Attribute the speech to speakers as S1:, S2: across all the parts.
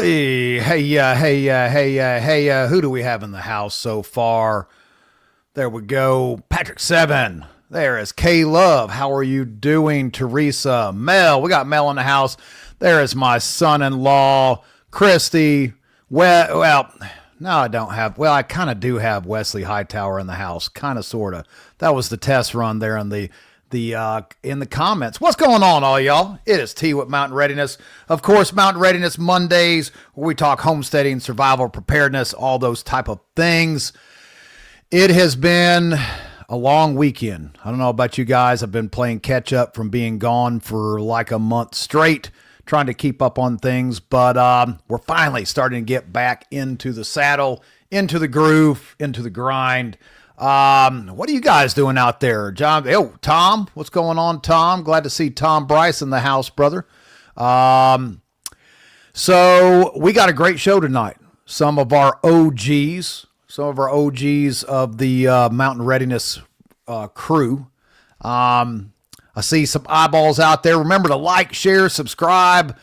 S1: Hey, who do we have in the house so far? There we go. Patrick 7. There is K Love. How are you doing? Teresa, Mel. We got Mel in the house. There is my son-in-law, Christy. Well, no, I don't have. Well, I kind of do have Wesley Hightower in the house. Kind of, sort of. That was the test run there in the comments. What's going on, all y'all? It is T with Mountain Readiness. Of course, Mountain Readiness Mondays, where we talk homesteading, survival, preparedness, all those type of things. It has been a long weekend. I don't know about you guys. I've been playing catch up from being gone for like a month straight, trying to keep up on things, but we're finally starting to get back into the saddle, into the groove, into the grind. What are you guys doing out there? John, Tom, what's going on, Tom? Glad to see Tom Bryce in the house, brother. So we got a great show tonight. Some of our OGs of the Mountain Readiness crew. I see some eyeballs out there. Remember to like, share, subscribe.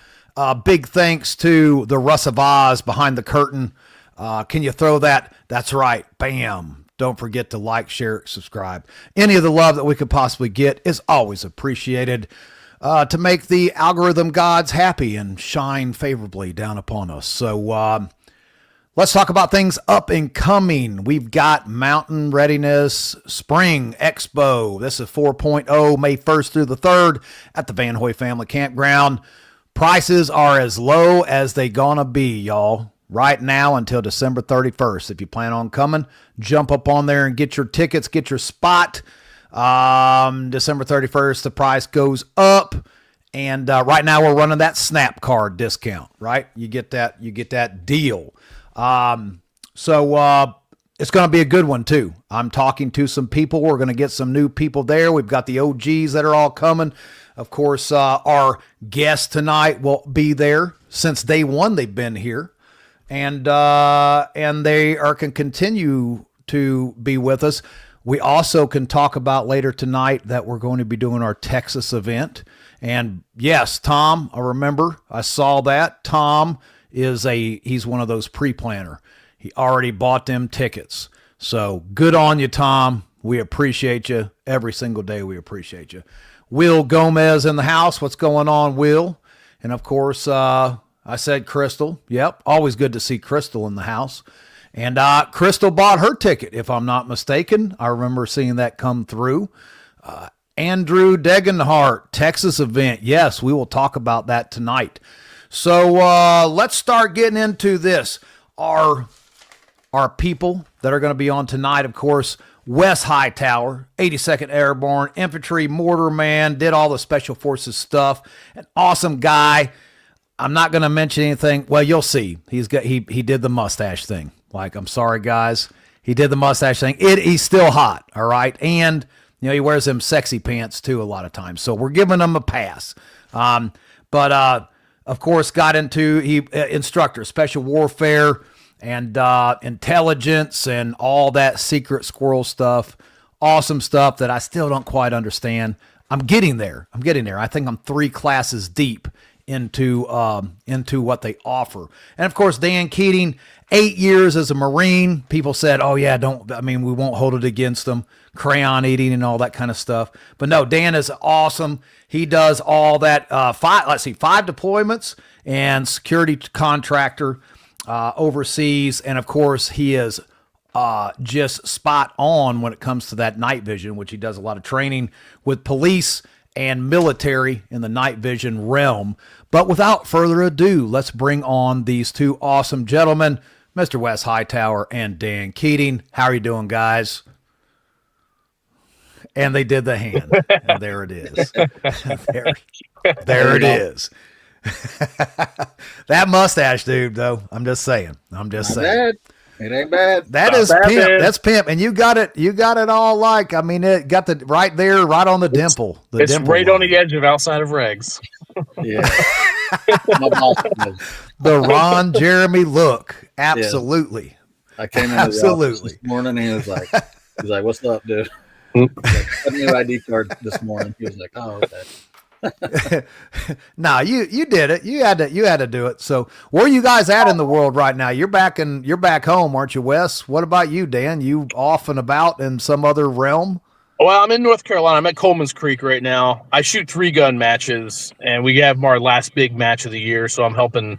S1: Big thanks to the Russ of Oz behind the curtain. Can you throw that? That's right. Bam. Don't forget to like, share, subscribe. Any of the love that we could possibly get is always appreciated to make the algorithm gods happy and shine favorably down upon us. So let's talk about things up and coming. We've got Mountain Readiness Spring Expo. This is 4.0, May 1st through the 3rd at the Van Hoy Family Campground. Prices are as low as they gonna be, y'all. Right now until December 31st. If you plan on coming, jump up on there and get your tickets, get your spot. December 31st, the price goes up. And right now we're running that Snap card discount, right? You get that deal. So it's going to be a good one too. I'm talking to some people. We're going to get some new people there. We've got the OGs that are all coming. Of course, our guests tonight will be there. Since day one, they've been here. And they can continue to be with us. We also can talk about later tonight that we're going to be doing our Texas event. And yes, Tom, I saw that. Tom he's one of those pre-planner. He already bought them tickets. So good on you, Tom. We appreciate you every single day. We appreciate you. Will Gomez in the house. What's going on, Will? And of course, I said Crystal. Yep. Always good to see Crystal in the house. And Crystal bought her ticket, if I'm not mistaken. I remember seeing that come through. Andrew Degenhart, Texas event. Yes, we will talk about that tonight. So let's start getting into this. Our people that are going to be on tonight, of course, Wes Hightower, 82nd Airborne, infantry, mortar man, did all the special forces stuff. An awesome guy. I'm not going to mention anything. Well, you'll see. He did the mustache thing. Like, I'm sorry, guys. He did the mustache thing. He's still hot, all right? And, he wears them sexy pants, too, a lot of times. So we're giving him a pass. But of course, got into instructor, special warfare, and intelligence, and all that secret squirrel stuff. Awesome stuff that I still don't quite understand. I'm getting there. I think I'm 3 classes deep into what they offer. And of course, Dan Keating, 8 years as a Marine. People said, oh yeah, we won't hold it against them, crayon eating and all that kind of stuff. But no, Dan is awesome. He does all that, 5 deployments and security contractor overseas. And of course, he is just spot on when it comes to that night vision, which he does a lot of training with police and military in the night vision realm. But without further ado, let's bring on these two awesome gentlemen, Mr. Wes Hightower and Dan Keating. How are you doing, guys? And they did the hand. And there it is. there it is. That mustache, dude, though. I'm just saying.
S2: Bad. It ain't bad.
S1: That is pimp. Bad. That's pimp. And you got it all like, it got the right there, right on the dimple.
S3: It's right on the edge of outside of regs.
S2: Yeah.
S1: The Ron Jeremy look. Absolutely.
S2: Yeah. I came in this morning and he was like, what's up, dude? Like, a new ID card this morning. He was like, oh, okay.
S1: Nah, you did it. You had to do it. So where are you guys at in the world right now? You're back home, aren't you, Wes? What about you, Dan? You off and about in some other realm?
S3: Well, I'm in North Carolina. I'm at Coleman's Creek right now. I shoot 3-gun matches, and we have our last big match of the year. So I'm helping.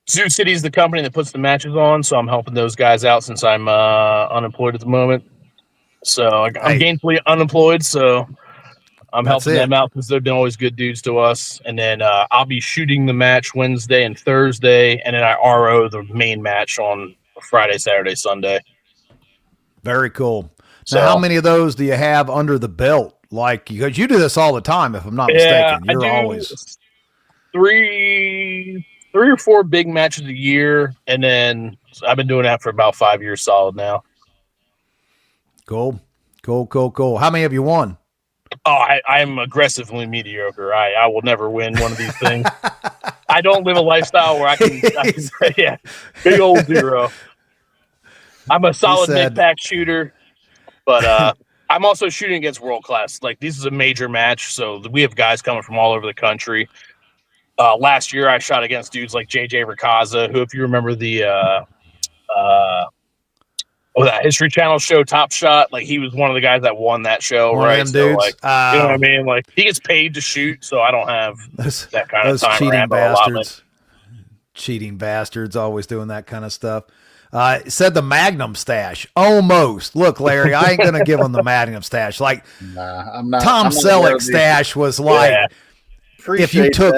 S3: Zoo City's the company that puts the matches on, so I'm helping those guys out since I'm unemployed at the moment. So I'm gainfully unemployed, so I'm helping them out because they've been always good dudes to us. And then I'll be shooting the match Wednesday and Thursday, and then I RO the main match on Friday, Saturday, Sunday.
S1: Very cool. So, now, how many of those do you have under the belt? Like, because you do this all the time, if I'm not mistaken. You're always
S3: three or four big matches a year, and then I've been doing that for about 5 years solid now.
S1: Cool. How many have you won?
S3: Oh, I'm aggressively mediocre. I will never win one of these things. I don't live a lifestyle where I can yeah, big old 0. I'm a solid mid-pack shooter, but I'm also shooting against world class. Like, this is a major match, so we have guys coming from all over the country. Last year, I shot against dudes like JJ Ricazza, who, if you remember the that History Channel show Top Shot, like, he was one of the guys that won that show, right? So, like, you know what I mean? Like, he gets paid to shoot, so I don't have that kind of time.
S1: Cheating bastards. Cheating bastards, always doing that kind of stuff. Said the Magnum stash. Almost. Look, Larry, I ain't gonna give him the Magnum stash. Like,
S2: I'm not.
S1: Tom Selleck stash was like.
S2: Yeah. If you took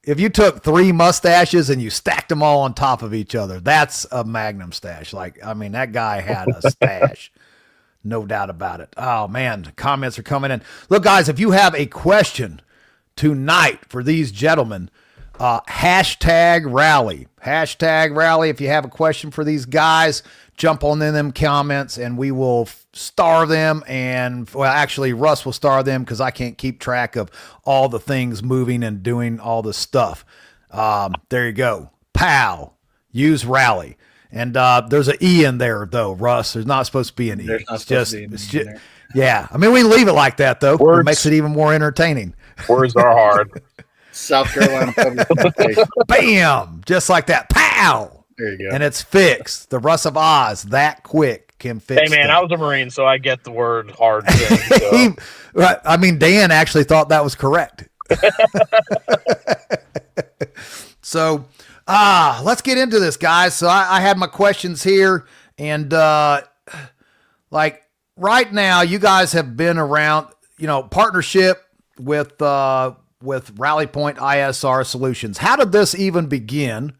S1: if you took 3 mustaches and you stacked them all on top of each other, that's a Magnum stash. Like, I mean, that guy had a stash. No doubt about it. Oh man, comments are coming in. Look, guys, if you have a question tonight for these gentlemen, hashtag rally. If you have a question for these guys, jump on in them comments and we will star them. And well, actually Russ will star them because I can't keep track of all the things moving and doing all the stuff. There you go. Pow. Use rally. And there's an E in there though, Russ. There's not supposed to be an E. It's just yeah. I mean, we leave it like that though. It makes it even more entertaining.
S3: Words are hard.
S2: South Carolina public.
S1: Bam! Just like that. Pow!
S2: There you go.
S1: And it's fixed. The Russ of Oz, that quick, can fix it.
S3: Hey, man, I was a Marine, so I get the word hard thing. So.
S1: I mean, Dan actually thought that was correct. So, let's get into this, guys. So I had my questions here. And, like, right now, you guys have been around, partnership with Rally Point ISR Solutions. How did this even begin?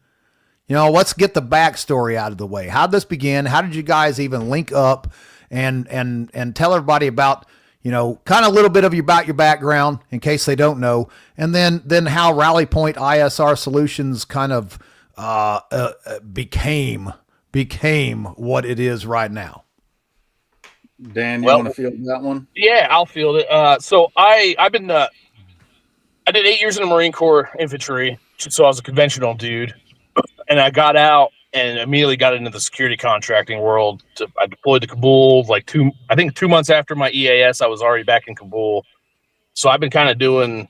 S1: Let's get the backstory out of the way. How did this begin? How did you guys even link up and tell everybody about, kind of a little bit about your background in case they don't know. And then how Rally Point ISR Solutions kind of became what it is right now.
S2: Dan, you want to field that one?
S3: Yeah, I'll field it. So I did 8 years in the Marine Corps infantry, so I was a conventional dude. And I got out and immediately got into the security contracting world. I deployed to Kabul like 2 months after my EAS. I was already back in Kabul. So I've been kind of doing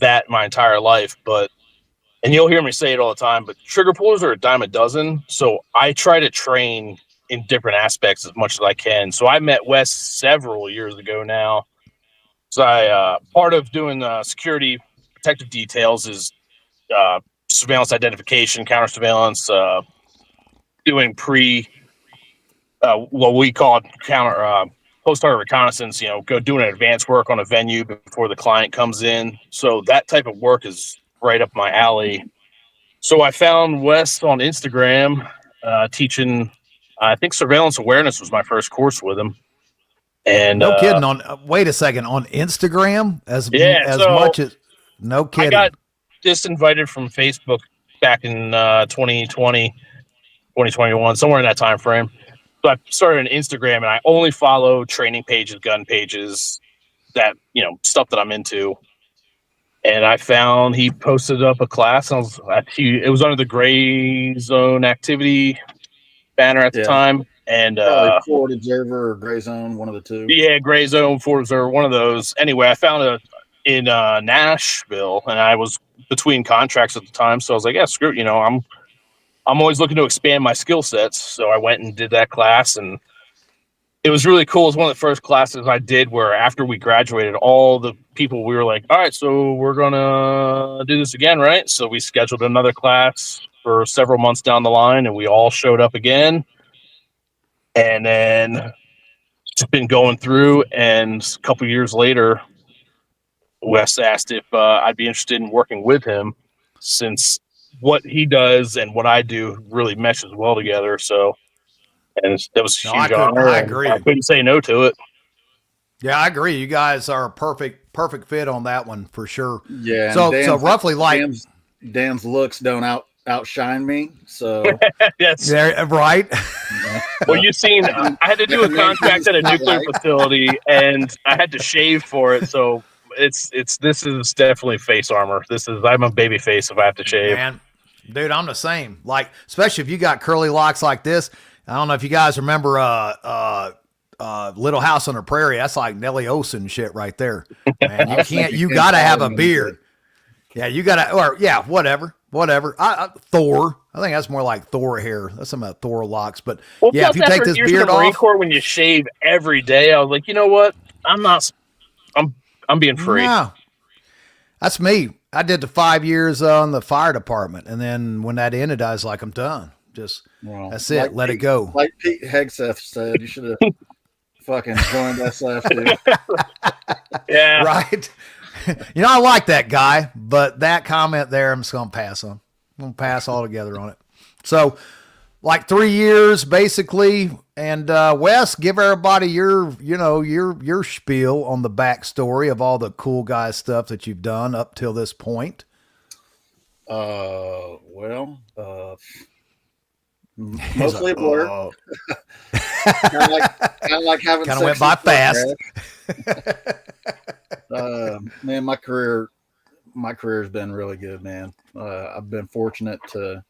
S3: that my entire life. And you'll hear me say it all the time, but trigger pullers are a dime a dozen. So I try to train in different aspects as much as I can. So I met Wes several years ago now. So part of doing security protective details is surveillance identification, counter surveillance, doing what we call post-target reconnaissance. Doing advanced work on a venue before the client comes in. So that type of work is right up my alley. So I found Wes on Instagram teaching. I think surveillance awareness was my first course with him. And
S1: no kidding. Wait a second, on Instagram as much as no kidding.
S3: I got disinvited from Facebook back in 2020, 2021, somewhere in that time frame. So I started an Instagram, and I only follow training pages, gun pages, that stuff that I'm into. And I found he posted up a class. And it was under the Gray Zone Activity banner at the time. And
S2: Forward Observer or Gray Zone, one of the two.
S3: Yeah, Gray Zone, Forward Observer, one of those. Anyway, I found in Nashville, and I was between contracts at the time. So I was like, yeah, screw it. I'm always looking to expand my skill sets. So I went and did that class, and it was really cool. It was one of the first classes I did where after we graduated, all the people, we were like, all right, so we're going to do this again, right? So we scheduled another class for several months down the line, and we all showed up again. And then just been going through, and a couple years later, Wes asked if I'd be interested in working with him, since what he does and what I do really meshes well together. So, and that was a
S1: No, I
S3: huge honor.
S1: I
S3: and
S1: agree.
S3: I couldn't say no to it.
S1: Yeah, I agree. You guys are a perfect fit on that one for sure.
S2: Yeah.
S1: So roughly like
S2: Dan's looks don't outshine me. So
S3: Yes.
S1: yeah, right.
S3: Well, you've seen, I had to do a contract at a nuclear facility, and I had to shave for it. So this is definitely face armor. I'm a baby face if I have to shave.
S1: Man, dude, I'm the same. Like, especially if you got curly locks like this. I don't know if you guys remember Little House on the Prairie. That's like Nelly Olson shit right there. Man, you gotta have a beard. Yeah, you gotta, or yeah, whatever. Thor. I think that's more like Thor hair. That's some of Thor locks. But yeah, if you take this beard off,
S3: Corps, when you shave every day, I was like, you know what? I'm being free.
S1: No, that's me. I did the 5 years on the fire department, and then when that ended, I was like, I'm done. Just that's it.
S2: Like
S1: Let it go.
S2: Like Pete Hegseth said, you should have fucking joined SF, dude.
S3: Yeah,
S1: Right. I like that guy, but that comment there, I'm just gonna pass on. I'm gonna pass altogether on it. So, like 3 years basically, and Wes, give everybody your spiel on the backstory of all the cool guy stuff that you've done up till this point.
S2: Mostly a blur. kind of like having
S1: kind of went by fast.
S2: Man, my career has been really good, man. I've been fortunate to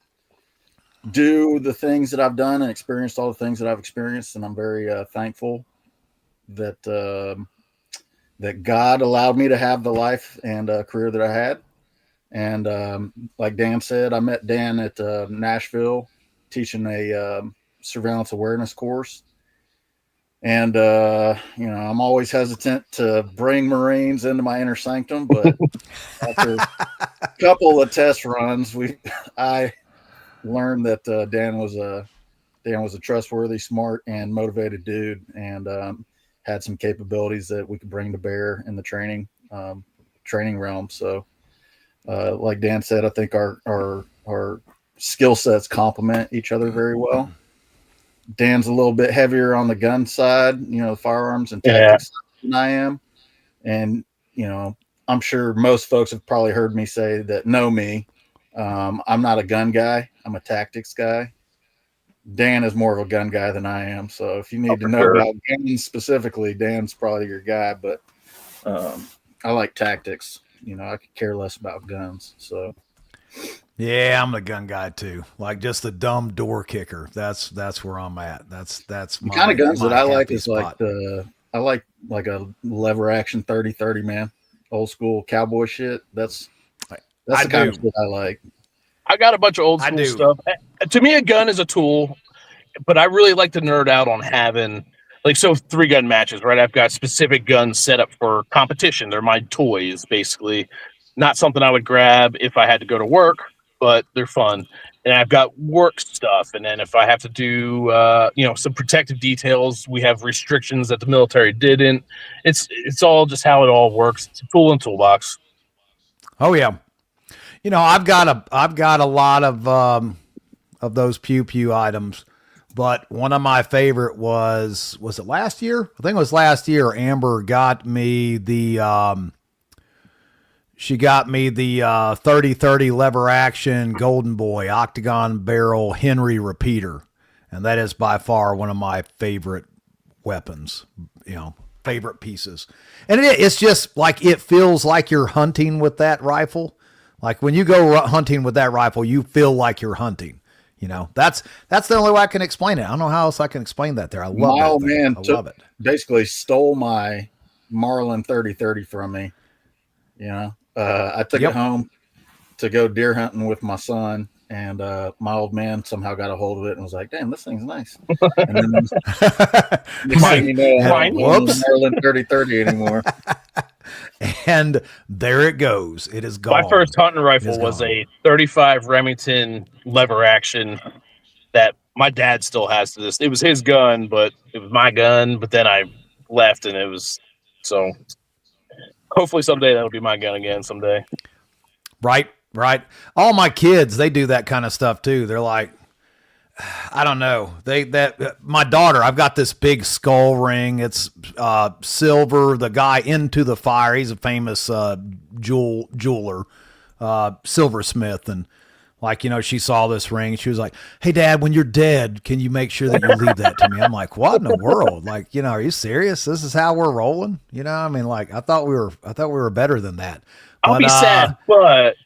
S2: do the things that I've done and experienced all the things that I've experienced, and I'm very thankful that that God allowed me to have the life and career that I had. And like Dan said, I met Dan at Nashville teaching a surveillance awareness course. And, I'm always hesitant to bring Marines into my inner sanctum, but after a couple of test runs, I learned that Dan was a trustworthy, smart, and motivated dude, and had some capabilities that we could bring to bear in the training realm. So, like Dan said, I think our skill sets complement each other very well. Dan's a little bit heavier on the gun side, firearms and tactics than I am. And, I'm sure most folks have probably heard me say that know me. I'm not a gun guy. I'm a tactics guy. Dan is more of a gun guy than I am. So if you need to know about guns specifically, Dan's probably your guy. But I like tactics. I could care less about guns. So.
S1: Yeah, I'm the gun guy too. Like just the dumb door kicker. That's where I'm at. That's
S2: the kind of guns that I like is spot. I like a lever action 30-30, man. Old school cowboy shit. That's the kind of shit I like.
S3: I got a bunch of old school stuff. To me, a gun is a tool, but I really like to nerd out on having 3-gun matches, right? I've got specific guns set up for competition. They're my toys, basically. Not something I would grab if I had to go to work, but they're fun. And I've got work stuff. And then if I have to do, some protective details, we have restrictions that the military didn't. It's all just how it all works. It's a tool and toolbox.
S1: Oh yeah. I've got a lot of those pew items, but one of my favorite was it last year? I think it was last year. Amber got me the, she got me the 30-30 lever action Golden Boy octagon barrel Henry repeater. And that is by far one of my favorite weapons, favorite pieces. And it's just like, it feels like you're hunting with that rifle. Like when you go hunting with that rifle, you feel like you're hunting. That's the only way I can explain it. I don't know how else I can explain that there. I love
S2: my old
S1: that
S2: man
S1: I love it.
S2: Basically stole my Marlin 30-30 from me. I took it home to go deer hunting with my son, and my old man somehow got a hold of it and was like, "Damn, this thing's nice." And then next thing you know, I don't
S1: whoops,
S2: Maryland 30-30 anymore.
S1: And there it goes. It is gone.
S3: My first hunting rifle was a 35 Remington lever action that my dad still has to this. It was his gun, but it was my gun. But then I left, and it was so. Hopefully someday that'll be my gun again someday.
S1: Right. All my kids, they do that kind of stuff too. They're like, I don't know. My daughter, I've got this big skull ring. It's silver. The guy Into the Fire, he's a famous jeweler, silversmith, and like, she saw this ring. She was like, "Hey, Dad, when you're dead, can you make sure that you leave that to me?" I'm like, "What in the world? Like, are you serious? This is how we're rolling?" I mean, like, I thought we were better than that.
S3: I'll be sad, but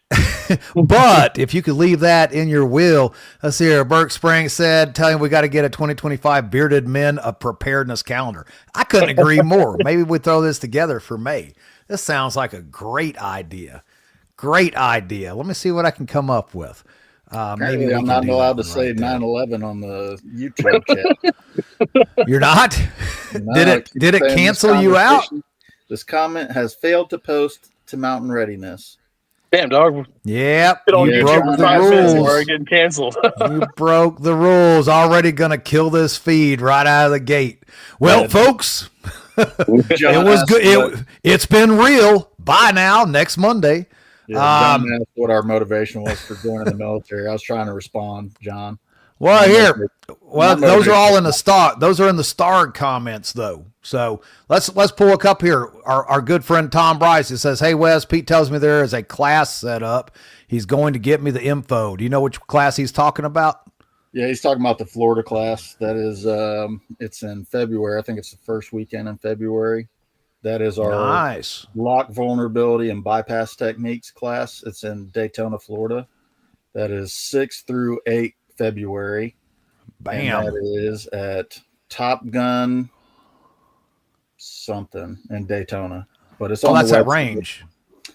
S1: but if you could leave that in your will, let's see here. Burke Springs said, "Telling we got to get a 2025 Bearded Men a preparedness calendar." I couldn't agree more. Maybe we throw this together for May. This sounds like a great idea. Great idea. Let me see what I can come up with.
S2: Maybe I'm not allowed to say 9/11 on the YouTube chat.
S1: You're not?
S2: No,
S1: Did it cancel you out?
S2: This comment has failed to post to Mountain Readiness.
S3: Damn, dog.
S1: Yep.
S3: You
S1: broke the rules.
S3: Or getting canceled.
S1: You broke the rules. Already going to kill this feed right out of the gate. Well, folks, it was good. It's been real. Bye now. Next Monday.
S2: Yeah, John asked what our motivation was for joining the military. I was trying to respond, John.
S1: Well, those are all in the star. Those are in the starred comments, though. So let's pull a cup here. Our good friend Tom Bryce, he says, "Hey Wes, Pete tells me there is a class set up. He's going to get me the info. Do you know which class he's talking about?"
S2: Yeah, he's talking about the Florida class. That is, it's in February. I think it's the first weekend in February. That is our lock vulnerability and bypass techniques class. It's in Daytona, Florida. That is 6 through 8 February.
S1: Bam.
S2: And that is at Top Gun something in Daytona. But it's on
S1: that's
S2: the
S1: that range.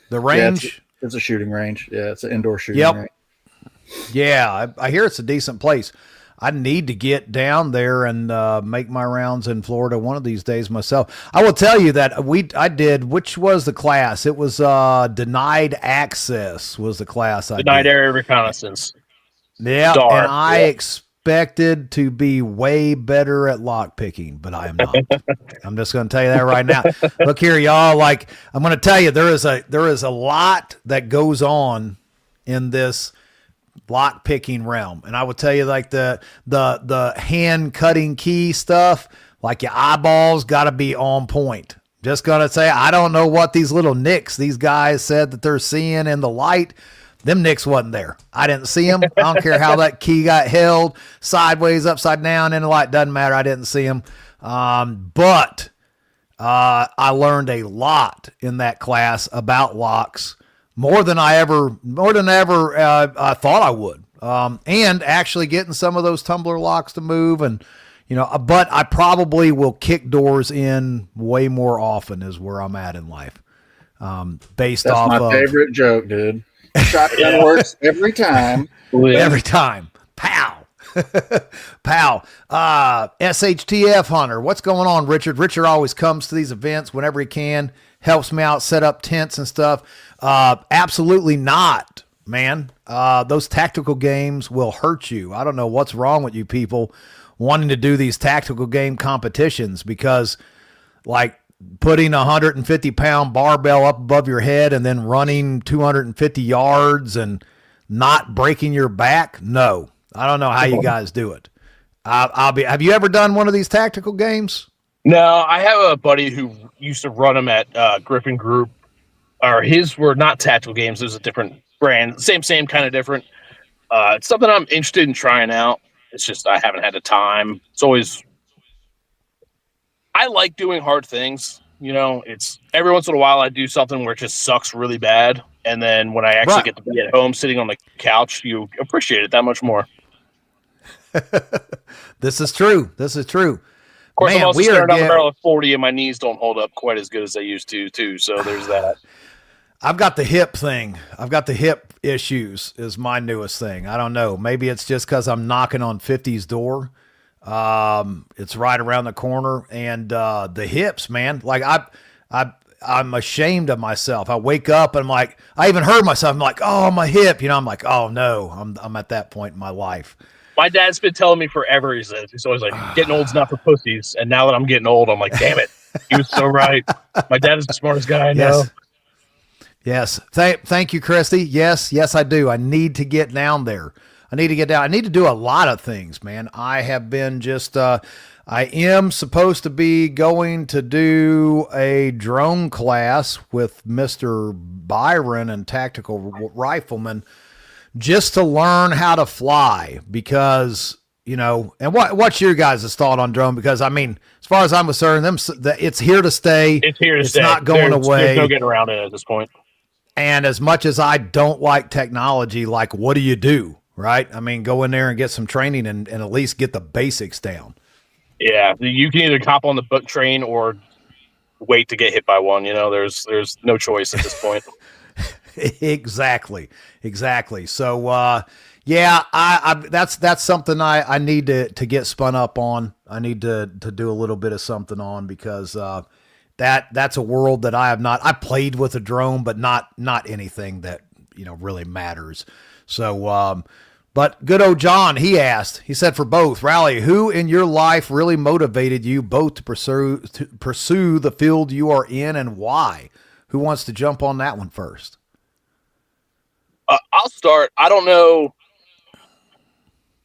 S1: The range?
S2: Yeah, it's a shooting range. Yeah, it's an indoor shooting range.
S1: Yeah, I hear it's a decent place. I need to get down there and make my rounds in Florida one of these days myself. I will tell you that I did. Which was the class? It was denied access was the class I did.
S3: Denied area reconnaissance.
S1: Yeah, and I expected to be way better at lock picking, but I am not. I'm just going to tell you that right now. Look here, y'all. Like, I'm going to tell you, there is a lot that goes on in this lock picking realm, and I will tell you, like the hand cutting key stuff, like your eyeballs got to be on point. Just gonna say, I don't know what these little nicks these guys said that they're seeing in the light. Them nicks wasn't there. I didn't see them. I don't care how that key got held sideways, upside down in the light. Doesn't matter. I didn't see them. But I learned a lot in that class about locks. More than ever I thought I would. And actually getting some of those tumbler locks to move, and but I probably will kick doors in way more often is where I'm at in life. That's my
S2: favorite joke, dude. Shotgun works every time.
S1: Every time. Pow. Pow. SHTF Hunter. What's going on, Richard? Richard always comes to these events whenever he can, helps me out, set up tents and stuff. Absolutely not, man. Those tactical games will hurt you. I don't know what's wrong with you people wanting to do these tactical game competitions, because like putting 150-pound barbell up above your head and then running 250 yards and not breaking your back. No, I don't know how you guys do it. Have you ever done one of these tactical games?
S3: No, I have a buddy who used to run them at Griffin Group. Or his were not tactical games. It was a different brand. Same kind of different. It's something I'm interested in trying out. It's just I haven't had the time. It's always... I like doing hard things. It's every once in a while I do something where it just sucks really bad. And then when I actually get to be at home sitting on the couch, you appreciate it that much more.
S1: This is true. Of
S3: course, I'm also staring down the barrel of 40 and my knees don't hold up quite as good as they used to, too. So there's that.
S1: I've got the hip thing. I've got the hip issues is my newest thing. I don't know. Maybe it's just because I'm knocking on 50's door. It's right around the corner, and the hips, man. Like I'm ashamed of myself. I wake up and I'm like, I even heard myself. I'm like, oh, my hip. You know, I'm like, oh no, I'm at that point in my life.
S3: My dad's been telling me forever. He's always like, getting old's not for pussies. And now that I'm getting old, I'm like, damn it, he was so right. My dad is the smartest guy I know.
S1: Yes. Thank you, Christy. Yes, I do. I need to get down there. I need to get down. I need to do a lot of things, man. I have been just, I am supposed to be going to do a drone class with Mr. Byron and Tactical Rifleman just to learn how to fly because, you know, and what's your guys' thought on drone? Because I mean, as far as I'm concerned, it's here to stay.
S3: It's here to stay.
S1: It's not going away.
S3: There's no getting around it at this point.
S1: And as much as I don't like technology, like, what do you do? Right? I mean, go in there and get some training and at least get the basics down.
S3: Yeah. You can either hop on the book train or wait to get hit by one. You know, there's no choice at this point.
S1: Exactly. So, yeah, that's something I need to get spun up on. I need to do a little bit of something on because, that's a world that I played with a drone, but not anything that, you know, really matters. So, but good old John, he said for both, Rally, who in your life really motivated you both to pursue the field you are in and why? Who wants to jump on that one first?
S3: I'll start. I don't know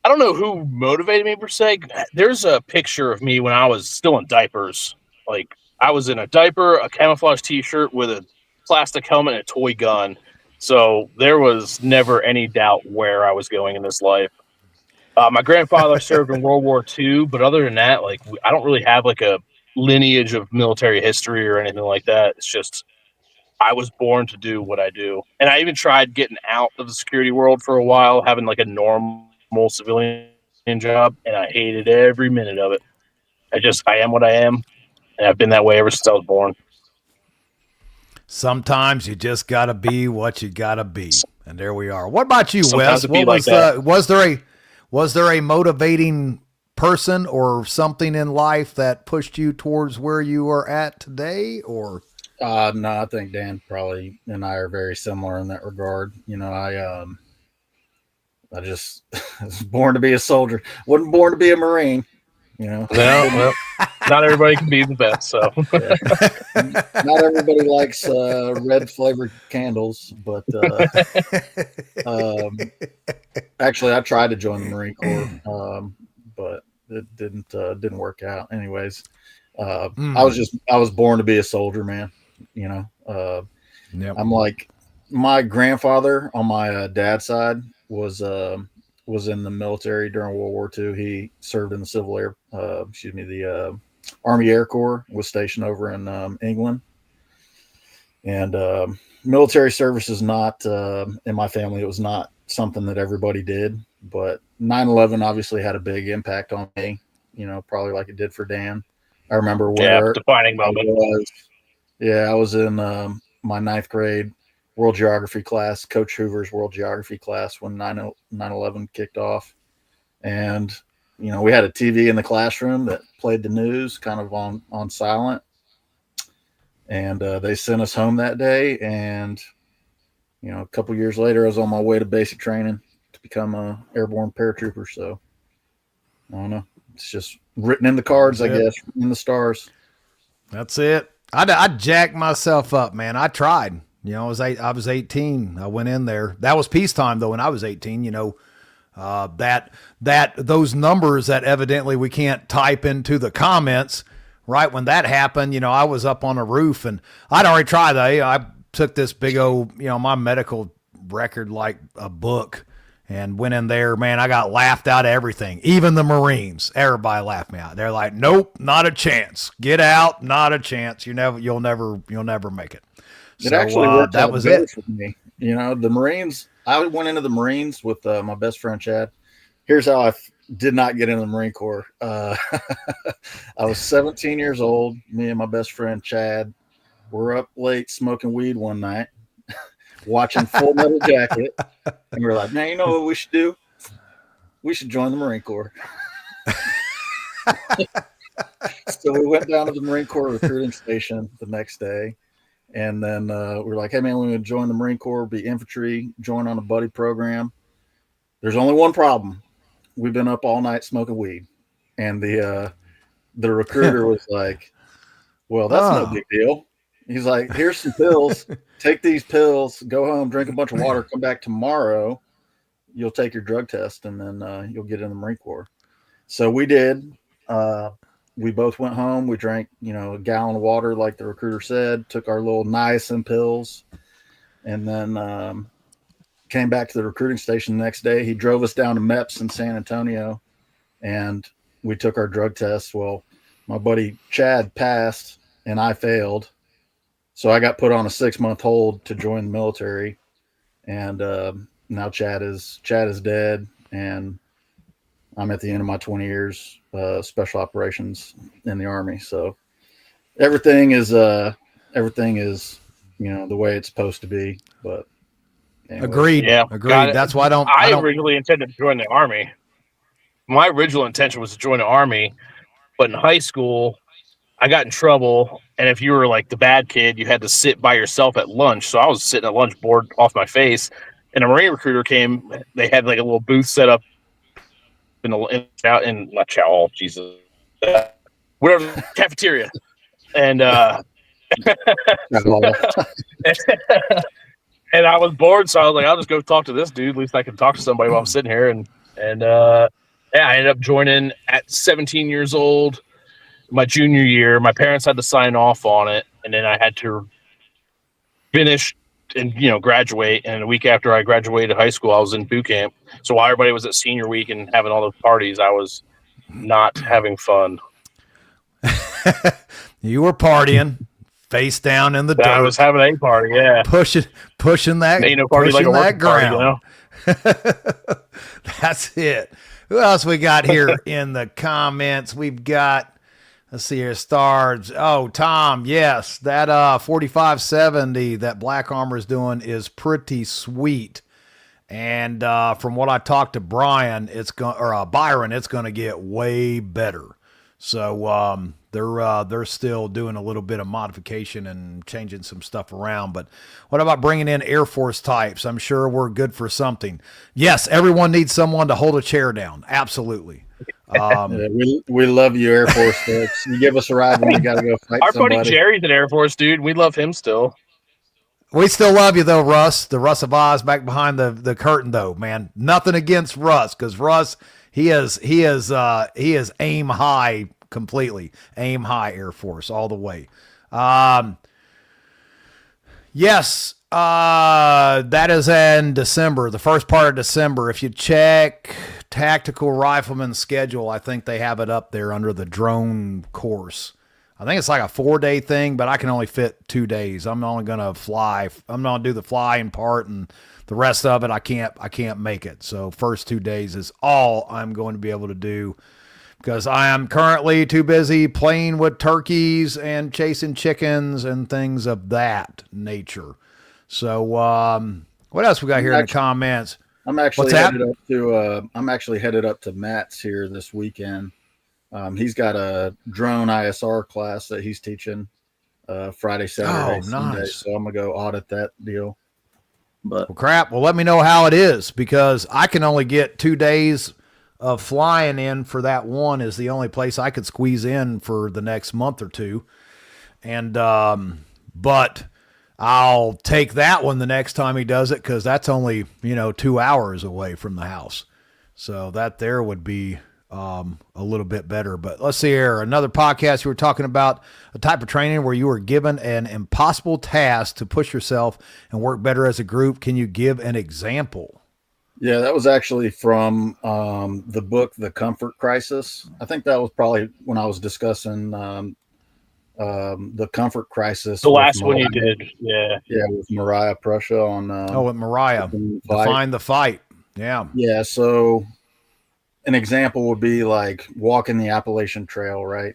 S3: who motivated me per se. There's a picture of me when I was still in diapers. Like I was in a diaper, a camouflage t-shirt with a plastic helmet and a toy gun. So there was never any doubt where I was going in this life. My grandfather served in World War II, but other than that, like I don't really have like a lineage of military history or anything like that. It's just I was born to do what I do. And I even tried getting out of the security world for a while, having like a normal civilian job, and I hated every minute of it. I am what I am, and I've been that way ever since I was born.
S1: Sometimes you just gotta be what you gotta be, and there we are. What about you,
S3: Sometimes
S1: Wes? Was there a motivating person or something in life that pushed you towards where you are at today, or?
S2: No, I think Dan probably and I are very similar in that regard. You know, I just was born to be a soldier. Wasn't born to be a Marine. You know,
S3: well, not everybody can be the best. So,
S2: not everybody likes red flavored candles, but actually, I tried to join the Marine Corps, but it didn't work out. Anyways, I was born to be a soldier, man. You know,
S1: yep.
S2: I'm like my grandfather on my dad's side was in the military during World War II. He served in the Army Air Corps, was stationed over in England. And military service is not, in my family, it was not something that everybody did. But 9/11 obviously had a big impact on me, you know, probably like it did for Dan. I remember where
S3: defining moment.
S2: I was in my 9th grade world geography class, Coach Hoover's world geography class when 9/11 kicked off. And, you know, we had a TV in the classroom that played the news kind of on silent. And they sent us home that day. And, you know, a couple years later, I was on my way to basic training to become a airborne paratrooper. So, I don't know. It's just written in the cards, I guess, in the stars.
S1: That's it. I jacked myself up, man. I tried. You know, I was 18. I went in there. That was peacetime, though, when I was 18. You know, those numbers that evidently we can't type into the comments. Right when that happened, you know, I was up on a roof and I'd already tried that. You know, I took this big old, you know, my medical record like a book and went in there. Man, I got laughed out of everything. Even the Marines, everybody laughed me out. They're like, "Nope, not a chance. Get out, not a chance. You'll never make it."
S2: It actually worked out better for me. You know, the Marines, I went into the Marines with my best friend, Chad. Here's how I did not get in the Marine Corps. I was 17 years old. Me and my best friend, Chad, were up late smoking weed one night. watching Full Metal Jacket, and we were like, man, you know what we should do? We should join the Marine Corps. So we went down to the Marine Corps recruiting station the next day. And then we were like, hey, man, we're going to join the Marine Corps, be infantry, join on a buddy program. There's only one problem. We've been up all night smoking weed. And the recruiter was like, well, that's no big deal. He's like, here's some pills. Take these pills, go home, drink a bunch of water, come back tomorrow. You'll take your drug test, and then you'll get in the Marine Corps. So we did. We both went home. We drank, a gallon of water, like the recruiter said, took our little niacin pills, and then came back to the recruiting station the next day. He drove us down to MEPS in San Antonio, and we took our drug tests. Well, my buddy Chad passed, and I failed. So I got put on a 6-month hold to join the military, and now Chad is dead, and I'm at the end of my 20 years special operations in the Army. So everything is the way it's supposed to be. But anyway.
S1: Agreed.
S3: Yeah,
S1: agreed. That's why
S3: I originally intended to join the Army. My original intention was to join the Army, but in high school, I got in trouble. And if you were like the bad kid, you had to sit by yourself at lunch. So I was sitting at lunch, bored off my face. And a Marine recruiter came. They had like a little booth set up whatever cafeteria. And and I was bored, so I was like, I'll just go talk to this dude. At least I can talk to somebody while I'm sitting here. And I ended up joining at 17 years old. My junior year, my parents had to sign off on it, and then I had to finish and graduate. And a week after I graduated high school, I was in boot camp. So while everybody was at senior week and having all the parties, I was not having fun.
S1: You were partying, face down in the dirt.
S3: I was having a party, yeah,
S1: pushing that,
S3: ain't no party
S1: pushing
S3: like a
S1: that ground.
S3: Party,
S1: That's it. Who else we got here in the comments? We've got. Let's see here. Stars. Oh, Tom. Yes. That 4570 that Black Armor is doing is pretty sweet. And from what I talked to Byron, it's going to get way better. So they're still doing a little bit of modification and changing some stuff around. But what about bringing in Air Force types? I'm sure we're good for something. Yes, everyone needs someone to hold a chair down. Absolutely.
S2: We love you, Air Force folks. You give us a ride when we got to go fight
S3: Our
S2: somebody.
S3: buddy Jerry's an Air Force dude. We love him still.
S1: We still love you though, Russ. The Russ of Oz back behind the curtain though, man. Nothing against Russ, because Russ he is aim high completely. Aim high Air Force all the way. Yes. That is in December, the first part of December. If you check Tactical Rifleman schedule, I think they have it up there under the drone course. I think it's like a 4-day thing, but I can only fit 2 days. I'm only going to fly. I'm going to do the flying part, and the rest of it, I can't make it. So first 2 days is all I'm going to be able to do, because I am currently too busy playing with turkeys and chasing chickens and things of that nature. So what else we got here in the comments?
S2: I'm actually headed up to Matt's here this weekend. He's got a drone ISR class that he's teaching Friday, Saturday, Sunday.
S1: Nice.
S2: So I'm gonna go audit that deal. But
S1: well, crap. Well, let me know how it is, because I can only get 2 days of flying in for that one. Is the only place I could squeeze in for the next month or two. And but I'll take that one the next time he does it, because that's only 2 hours away from the house. So that there would be a little bit better. But let's see here. Another podcast, you were talking about a type of training where you were given an impossible task to push yourself and work better as a group. Can you give an example?
S2: Yeah, that was actually from the book, The Comfort Crisis. I think that was probably when I was discussing the Comfort Crisis.
S3: The last one you did. Yeah,
S2: with Mariah Prussia on
S1: with Mariah, Define the Fight. Yeah,
S2: so an example would be like walking the Appalachian Trail, right?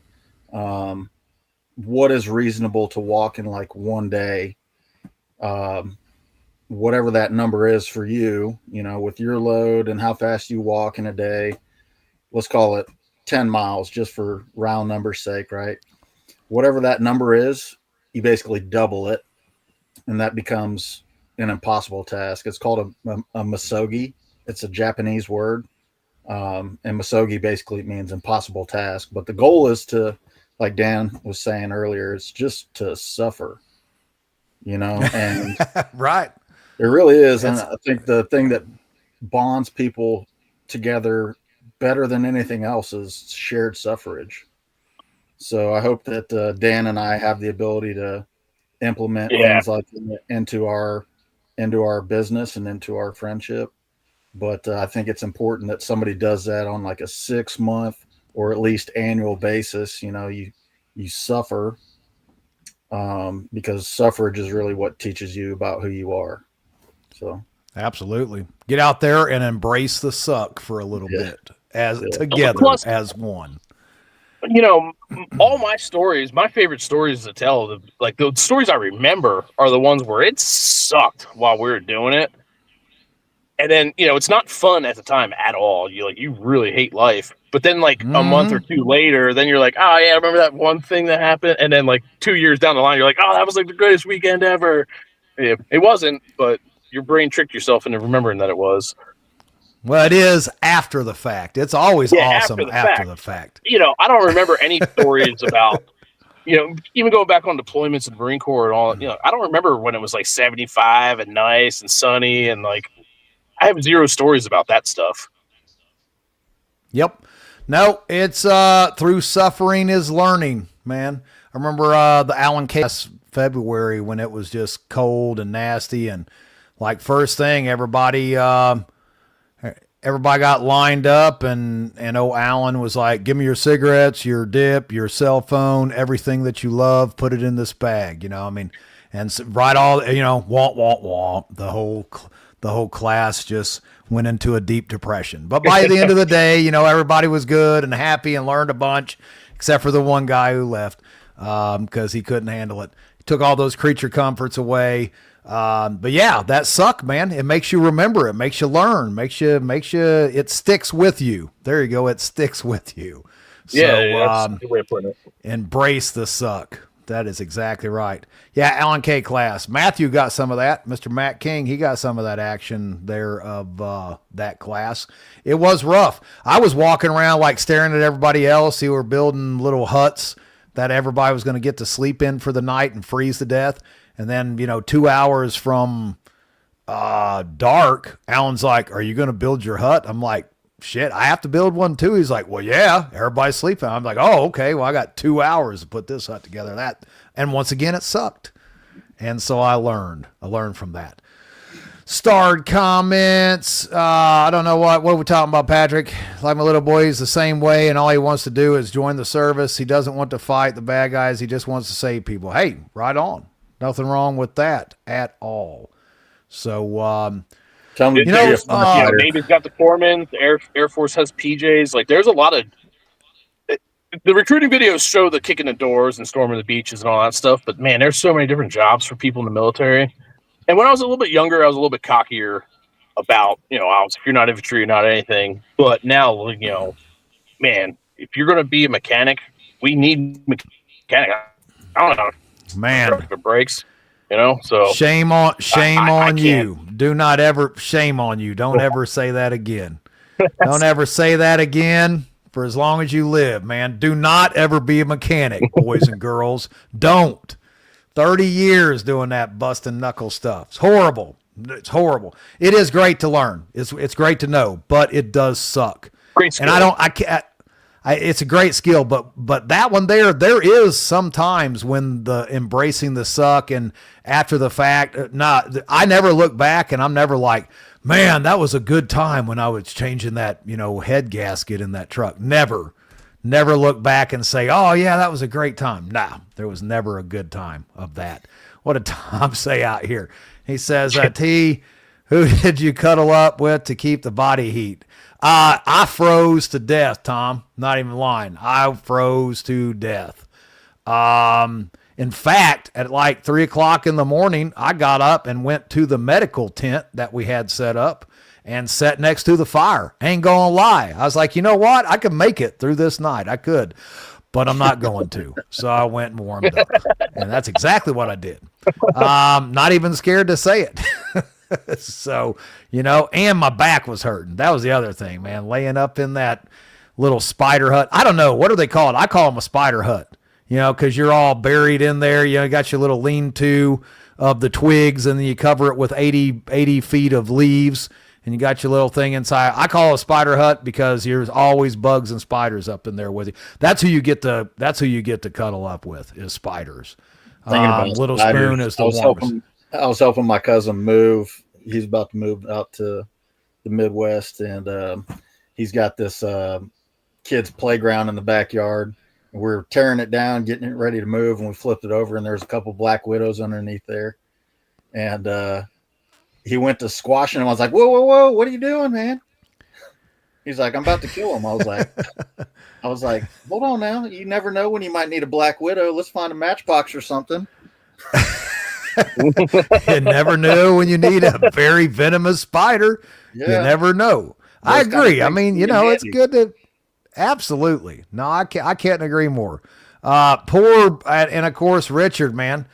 S2: What is reasonable to walk in like one day whatever that number is for you, with your load and how fast you walk in a day, let's call it 10 miles just for round number's sake, right? Whatever that number is, you basically double it, and that becomes an impossible task. It's called a masogi. It's a Japanese word. And masogi basically means impossible task. But the goal is to, like Dan was saying earlier, it's just to suffer, and
S1: Right.
S2: it really is. And I think the thing that bonds people together better than anything else is shared suffrage. So I hope that Dan and I have the ability to implement things like that into our business and into our friendship. But I think it's important that somebody does that on like a 6-month or at least annual basis. You suffer because suffrage is really what teaches you about who you are. So
S1: absolutely, get out there and embrace the suck for a little bit together. Plus, as one.
S3: All my stories, my favorite stories to tell, the stories I remember are the ones where it sucked while we were doing it. And then, it's not fun at the time at all. You really hate life. But then a month or two later, then you're like, oh yeah, I remember that one thing that happened. And then 2 years down the line, you're like, oh, that was the greatest weekend ever. Yeah, it wasn't, but your brain tricked yourself into remembering that it was.
S1: Well, it is after the fact. It's always awesome after the fact.
S3: I don't remember any stories about, even going back on deployments in the Marine Corps and all, I don't remember when it was 75 and nice and sunny and I have zero stories about that stuff.
S1: Yep. No, it's through suffering is learning, man. I remember the Allen case February when it was just cold and nasty and first thing everybody got lined up and Alan was like, give me your cigarettes, your dip, your cell phone, everything that you love, put it in this bag, and so, right all, womp. The whole class just went into a deep depression. But by the end of the day, everybody was good and happy and learned a bunch, except for the one guy who left because he couldn't handle it. He took all those creature comforts away. But yeah, that sucked, man. It makes you remember. It makes you learn. Makes you. It sticks with you. There you go. It sticks with you.
S3: That's a good way of putting it.
S1: Embrace the suck. That is exactly right. Yeah, Alan K class. Matthew got some of that. Mr. Matt King, he got some of that action there of that class. It was rough. I was walking around staring at everybody else who were building little huts that everybody was going to get to sleep in for the night and freeze to death. And then, 2 hours from dark, Alan's like, are you going to build your hut? I'm like, shit, I have to build one too. He's like, well, yeah, everybody's sleeping. I'm like, oh, okay. Well, I got 2 hours to put this hut together. And once again, it sucked. And so I learned from that. Starred comments. I don't know what are we talking about, Patrick? Like my little boy, he's the same way, and all he wants to do is join the service. He doesn't want to fight the bad guys. He just wants to save people. Hey, right on. Nothing wrong with that at all. So,
S2: tell me,
S3: Navy's got the corpsmen. The Air Force has PJs. There's a lot of the recruiting videos show the kicking the doors and storming the beaches and all that stuff. But man, there's so many different jobs for people in the military. And when I was a little bit younger, I was a little bit cockier about, if you're not infantry, you're not anything. But now, man, if you're going to be a mechanic, we need mechanic. I don't know.
S1: Man,
S3: it breaks, so
S1: shame on you. Do not ever shame on you. Don't ever say that again. Don't ever say that again for as long as you live, man. Do not ever be a mechanic, boys and girls. Don't. 30 years doing that busting knuckle stuff. It's horrible. It's horrible. It is great to learn. It's great to know, but it does suck.
S3: Great skill.
S1: And I can't. It's a great skill, but that one there is sometimes when the embracing the suck and after the fact, I never look back and I'm never like, man, that was a good time when I was changing that, head gasket in that truck. Never look back and say, oh yeah, that was a great time. Nah, there was never a good time of that. What did Tom say out here? He says, T, who did you cuddle up with to keep the body heat? I froze to death, Tom. Not even lying. I froze to death. In In fact, at like 3:00 in the morning, I got up and went to the medical tent that we had set up and sat next to the fire. Ain't gonna lie. I was like, you know what? I could make it through this night. I could, but I'm not going to. So I went and warmed up. And that's exactly what I did. Not even scared to say it. So, and my back was hurting. That was the other thing, man. Laying up in that little spider hut. I don't know. What do they call it? I call them a spider hut, because you're all buried in there. You got your little lean-to of the twigs, and then you cover it with 80 feet of leaves, and you got your little thing inside. I call it a spider hut because there's always bugs and spiders up in there with you. That's who you get to cuddle up with, is spiders. Little spiders. Spoon is the warmest.
S2: I was helping my cousin move. He's about to move out to the Midwest, and he's got this kid's playground in the backyard. We're tearing it down, getting it ready to move, and we flipped it over, and there's a couple black widows underneath there. And he went to squash them. I was like, whoa, what are you doing, man? He's like, I'm about to kill him. I was like, hold on now. You never know when you might need a black widow. Let's find a matchbox or something.
S1: You never know when you need a very venomous spider. Yeah. You never know. I agree. I mean, it's good to absolutely. No, I can't agree more. And of course, Richard, man,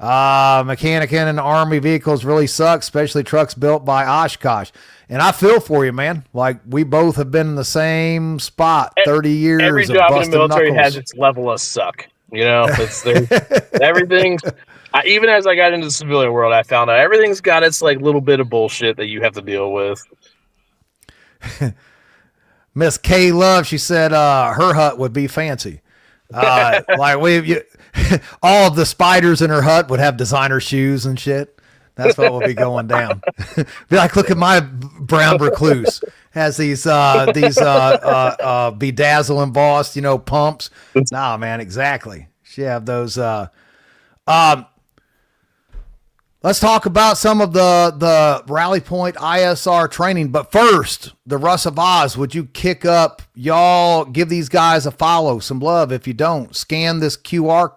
S1: mechanic in Army vehicles really sucks, especially trucks built by Oshkosh. And I feel for you, man. Like, we both have been in the same spot 30 years.
S3: Every job in the military has its level of suck. Everything's. Even as I got into the civilian world, I found out everything's got its little bit of bullshit that you have to deal with.
S1: Miss K Love, she said her hut would be fancy. All of the spiders in her hut would have designer shoes and shit. That's what will be going down. Be like, look at my brown recluse. Has these bedazzle embossed, pumps. Nah, man, exactly. She have those. Let's talk about some of the Rally Point ISR training. But first, the Russ of Oz, would you kick up? Y'all give these guys a follow, some love. If you don't, scan this QR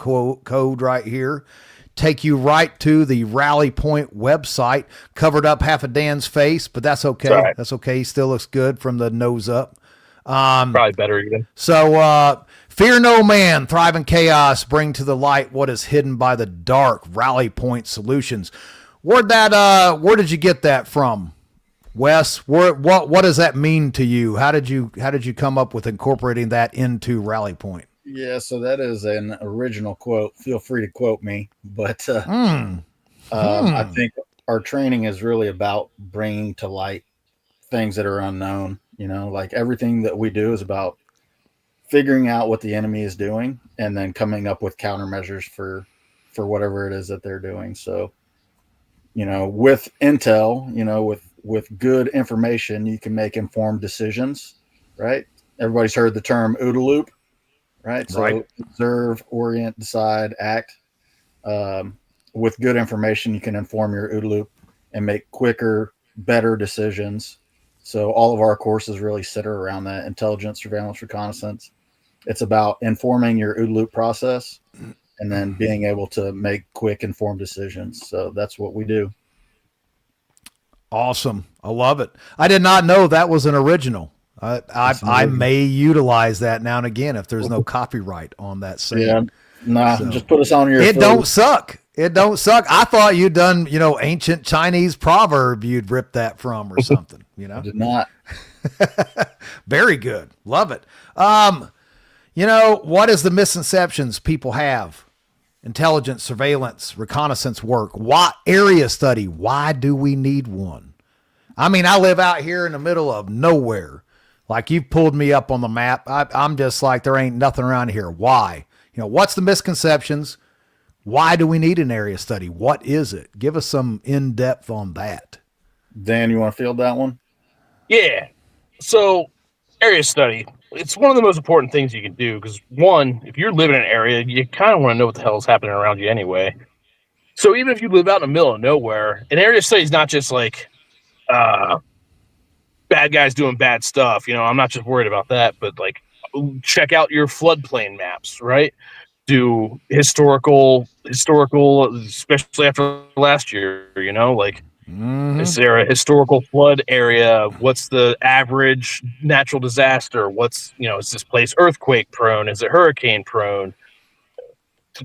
S1: code right here. Take you right to the Rally Point website. Covered up half of Dan's face, but that's okay. Right. That's okay. He still looks good from the nose up.
S3: Probably better even.
S1: So, fear no man, thrive in chaos, bring to the light what is hidden by the dark. Rally Point Solutions. Where did you get that from, Wes? What does that mean to you? How did you come up with incorporating that into Rally Point?
S2: Yeah, so that is an original quote. Feel free to quote me, but I think our training is really about bringing to light things that are unknown. Like everything that we do is about figuring out what the enemy is doing and then coming up with countermeasures for whatever it is that they're doing. So, with intel, with good information, you can make informed decisions, right? Everybody's heard the term OODA loop, right? So observe, orient, decide, act. With good information, you can inform your OODA loop and make quicker, better decisions. So all of our courses really center around that: intelligence, surveillance, reconnaissance. It's about informing your OODA loop process and then being able to make quick, informed decisions. So that's what we do.
S1: Awesome. I love it. I did not know that was an original. I may utilize that now and again if there's no copyright on that saying.
S2: Yeah. Just put us on your
S1: It don't suck. It don't suck. I thought you'd done, ancient Chinese proverb you'd ripped that from or something,
S2: I did not.
S1: Very good. Love it. What is the misconceptions people have? Intelligence, surveillance, reconnaissance work. What area study? Why do we need one? I mean, I live out here in the middle of nowhere. Like, you've pulled me up on the map. I'm just like, there ain't nothing around here. Why? What's the misconceptions? Why do we need an area study? What is it? Give us some in-depth on that.
S2: Dan, you want to field that one?
S3: Yeah. So, area study, it's one of the most important things you can do because, one, if you're living in an area, you kind of want to know what the hell is happening around you anyway. So even if you live out in the middle of nowhere, an area study is not just like bad guys doing bad stuff. I'm not just worried about that, but check out your floodplain maps, right? Do historical historical, especially after last year, like, is there a historical flood area? What's the average natural disaster? Is this place earthquake prone? Is it hurricane prone?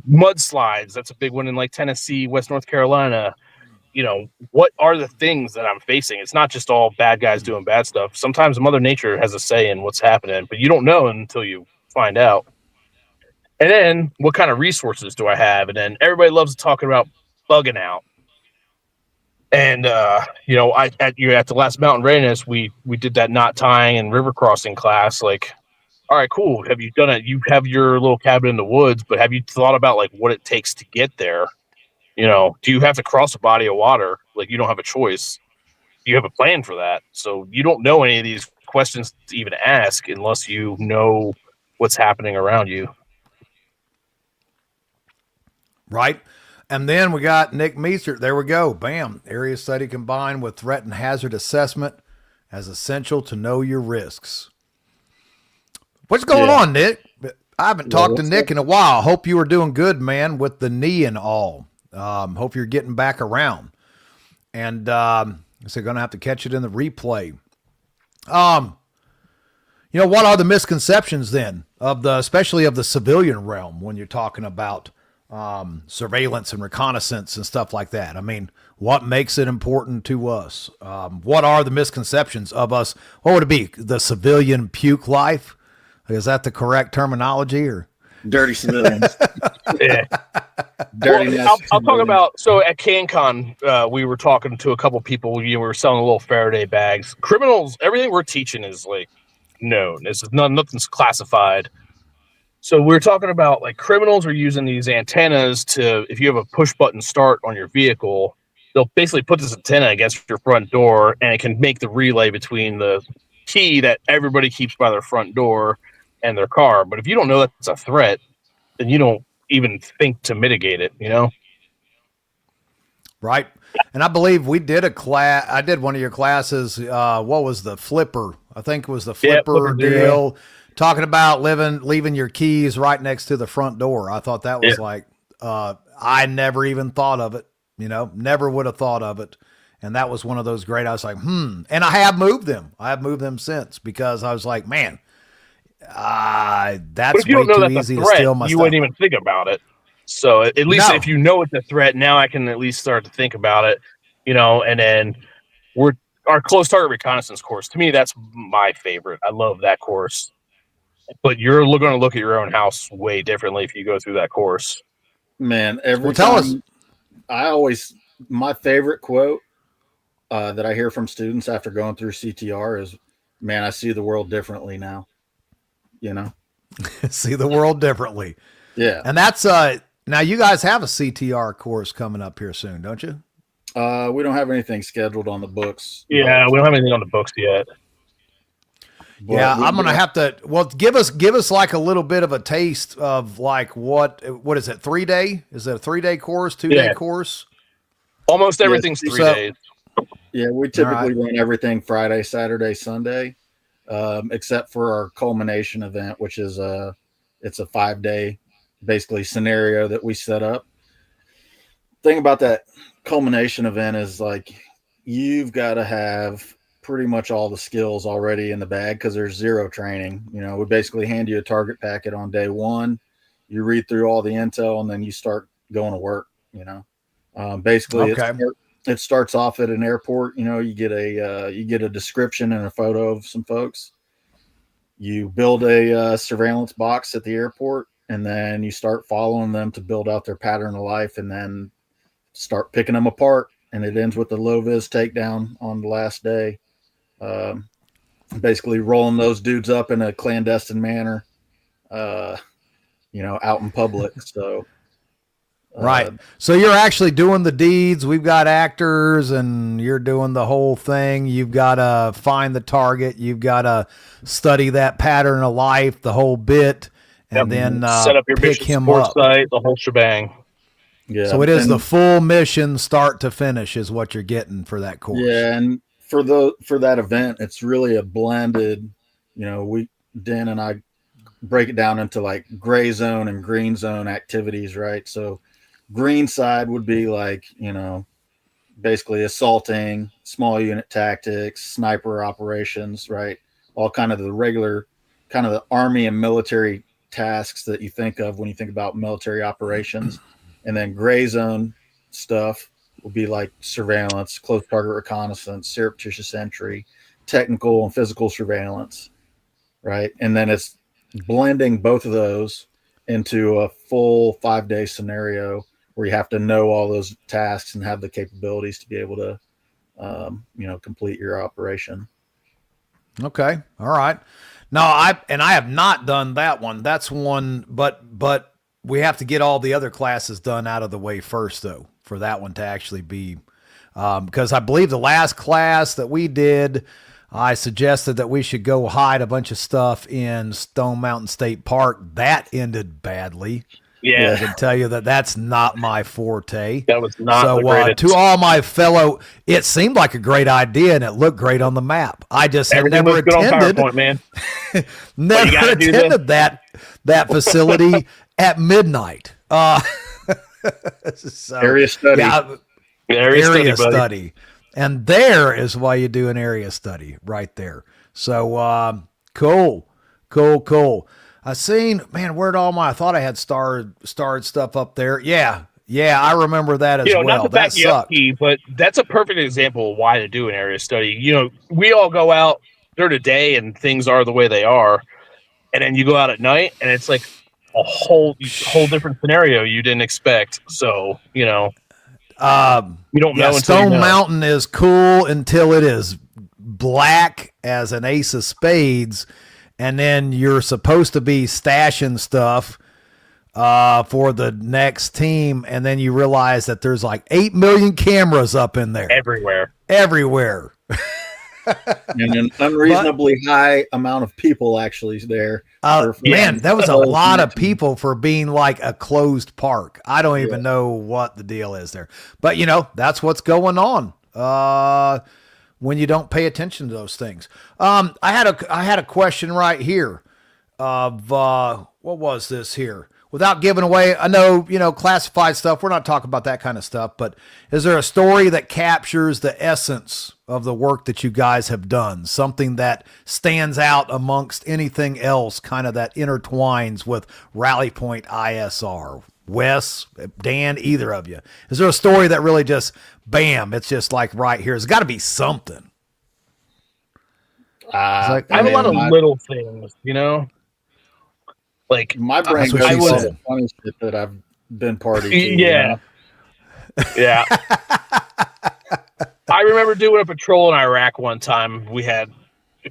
S3: Mudslides, that's a big one in like Tennessee, West North Carolina. What are the things that I'm facing? It's not just all bad guys doing bad stuff. Sometimes Mother Nature has a say in what's happening, but you don't know until you find out. And then what kind of resources do I have? And then everybody loves talking about bugging out. And at the last mountain readiness, we did that knot tying and river crossing class. Like, all right, cool. Have you done it? You have your little cabin in the woods, but have you thought about like what it takes to get there? Do you have to cross a body of water? Like, you don't have a choice. You have a plan for that. So you don't know any of these questions to even ask unless you know what's happening around you.
S1: Right. And then we got Nick Meester. There we go. Bam. Area study combined with threat and hazard assessment as essential to know your risks. What's going on, Nick? I haven't talked to Nick in a while. Hope you are doing good, man, with the knee and all. Hope you're getting back around. And so going to have to catch it in the replay. What are the misconceptions then especially of the civilian realm when you're talking about surveillance and reconnaissance and stuff like that? I mean, what makes it important to us? What are the misconceptions of us? What would it be? The civilian puke life? Is that the correct terminology, or
S2: dirty civilians?
S3: Yeah.
S2: Dirty.
S3: I'll talk about, so at CanCon, we were talking to a couple people. We were selling little Faraday bags. Criminals, everything we're teaching is like known. Nothing's classified. So we're talking about like criminals are using these antennas to, if you have a push button start on your vehicle, they'll basically put this antenna against your front door, and it can make the relay between the key that everybody keeps by their front door and their car. But if you don't know that's a threat, then you don't even think to mitigate it,
S1: Right. And I believe we did a class. I did one of your classes. What was the flipper? I think it was the flipper deal. Talking about leaving your keys right next to the front door. I thought that was I never even thought of it, never would have thought of it. And that was one of those great, I was like, and I have moved them. I have moved them since, because I was like, man, that's way too easy to steal my stuff.
S3: You wouldn't even think about it. So at least if you know it's a threat, now I can at least start to think about it, and then our close target reconnaissance course, to me, that's my favorite. I love that course. But you're going to look at your own house way differently if you go through that course.
S2: Man, tell us. My favorite quote that I hear from students after going through CTR is, man, I see the world differently now.
S1: See the world differently.
S2: Yeah.
S1: And that's, now you guys have a CTR course coming up here soon, don't you?
S2: We don't have anything scheduled on the books.
S3: Yeah, we don't have anything on the books yet.
S2: But
S1: I'm going to have to, give us like a little bit of a taste of like, what is it? 3 day? Is it a 3 day course, 2 day course?
S3: Almost everything's 3 days.
S2: Yeah. We typically run everything Friday, Saturday, Sunday, except for our culmination event, which is it's a 5 day basically scenario that we set up. Thing about that culmination event is like, you've got to have pretty much all the skills already in the bag, because there's zero training. We basically hand you a target packet on day one, you read through all the intel, and then you start going to work. Basically it starts off at an airport. You get a description and a photo of some folks. You build a surveillance box at the airport, and then you start following them to build out their pattern of life, and then start picking them apart. And it ends with the low vis takedown on the last day. Basically rolling those dudes up in a clandestine manner, out in public. So,
S1: right. So you're actually doing the deeds. We've got actors, and you're doing the whole thing. You've got to find the target. You've got to study that pattern of life, the whole bit, and then
S3: set up your
S1: pick
S3: mission
S1: him up.
S3: Site, the whole shebang.
S2: Yeah.
S1: So it is the full mission, start to finish, is what you're getting for that course.
S2: Yeah, and for that event, it's really a blended. Dan and I break it down into like gray zone and green zone activities, right? So Green side would be like, basically assaulting, small unit tactics, sniper operations, right? All kind of the regular, kind of the army and military tasks that you think of when you think about military operations. And then gray zone stuff will be like surveillance, close target reconnaissance, surreptitious entry, technical and physical surveillance, right? And then it's blending both of those into a full 5-day scenario where you have to know all those tasks and have the capabilities to be able to, complete your operation.
S1: Okay. All right. No, I have not done that one. That's one, but we have to get all the other classes done out of the way first, though, for that one to actually be, because I believe the last class that we did, I suggested that we should go hide a bunch of stuff in Stone Mountain State Park. That ended badly.
S3: Yeah.
S1: I can tell you that that's not my forte.
S3: That was not
S1: so.
S3: The greatest.
S1: To all my fellow, it seemed like a great idea and it looked great on the map. I just had
S3: Everything
S1: never
S3: looks good on
S1: attended.
S3: PowerPoint, man.
S1: Never attended that facility at midnight. So,
S2: Area study.
S1: Yeah, area study. And there is why you do an area study right there. So cool. I seen, man, I thought I had starred stuff up there. Yeah, I remember that as well.
S3: Not to back you up, but that's a perfect example of why to do an area study. We all go out during the day and things are the way they are. And then you go out at night and it's like a whole different scenario you didn't expect. So, you don't know until
S1: Stone
S3: you know.
S1: Mountain is cool until it is black as an ace of spades. And then you're supposed to be stashing stuff for the next team. And then you realize that there's like 8 million cameras up in there.
S3: Everywhere.
S2: And an unreasonably high amount of people actually there.
S1: Man, that was a lot of people for being like a closed park. I don't even know what the deal is there. But, that's what's going on when you don't pay attention to those things. I had a question right here of what was this here? Without giving away, I know, classified stuff. We're not talking about that kind of stuff, but is there a story that captures the essence of the work that you guys have done? Something that stands out amongst anything else, kind of that intertwines with Rally Point ISR? Wes, Dan, either of you. Is there a story that really just, bam, it's just like right here? It's got to be something.
S3: I have a lot of little things, Like
S2: my brain goes to funny shit that I've been party to.
S3: Yeah. Yeah. I remember doing a patrol in Iraq one time. We had,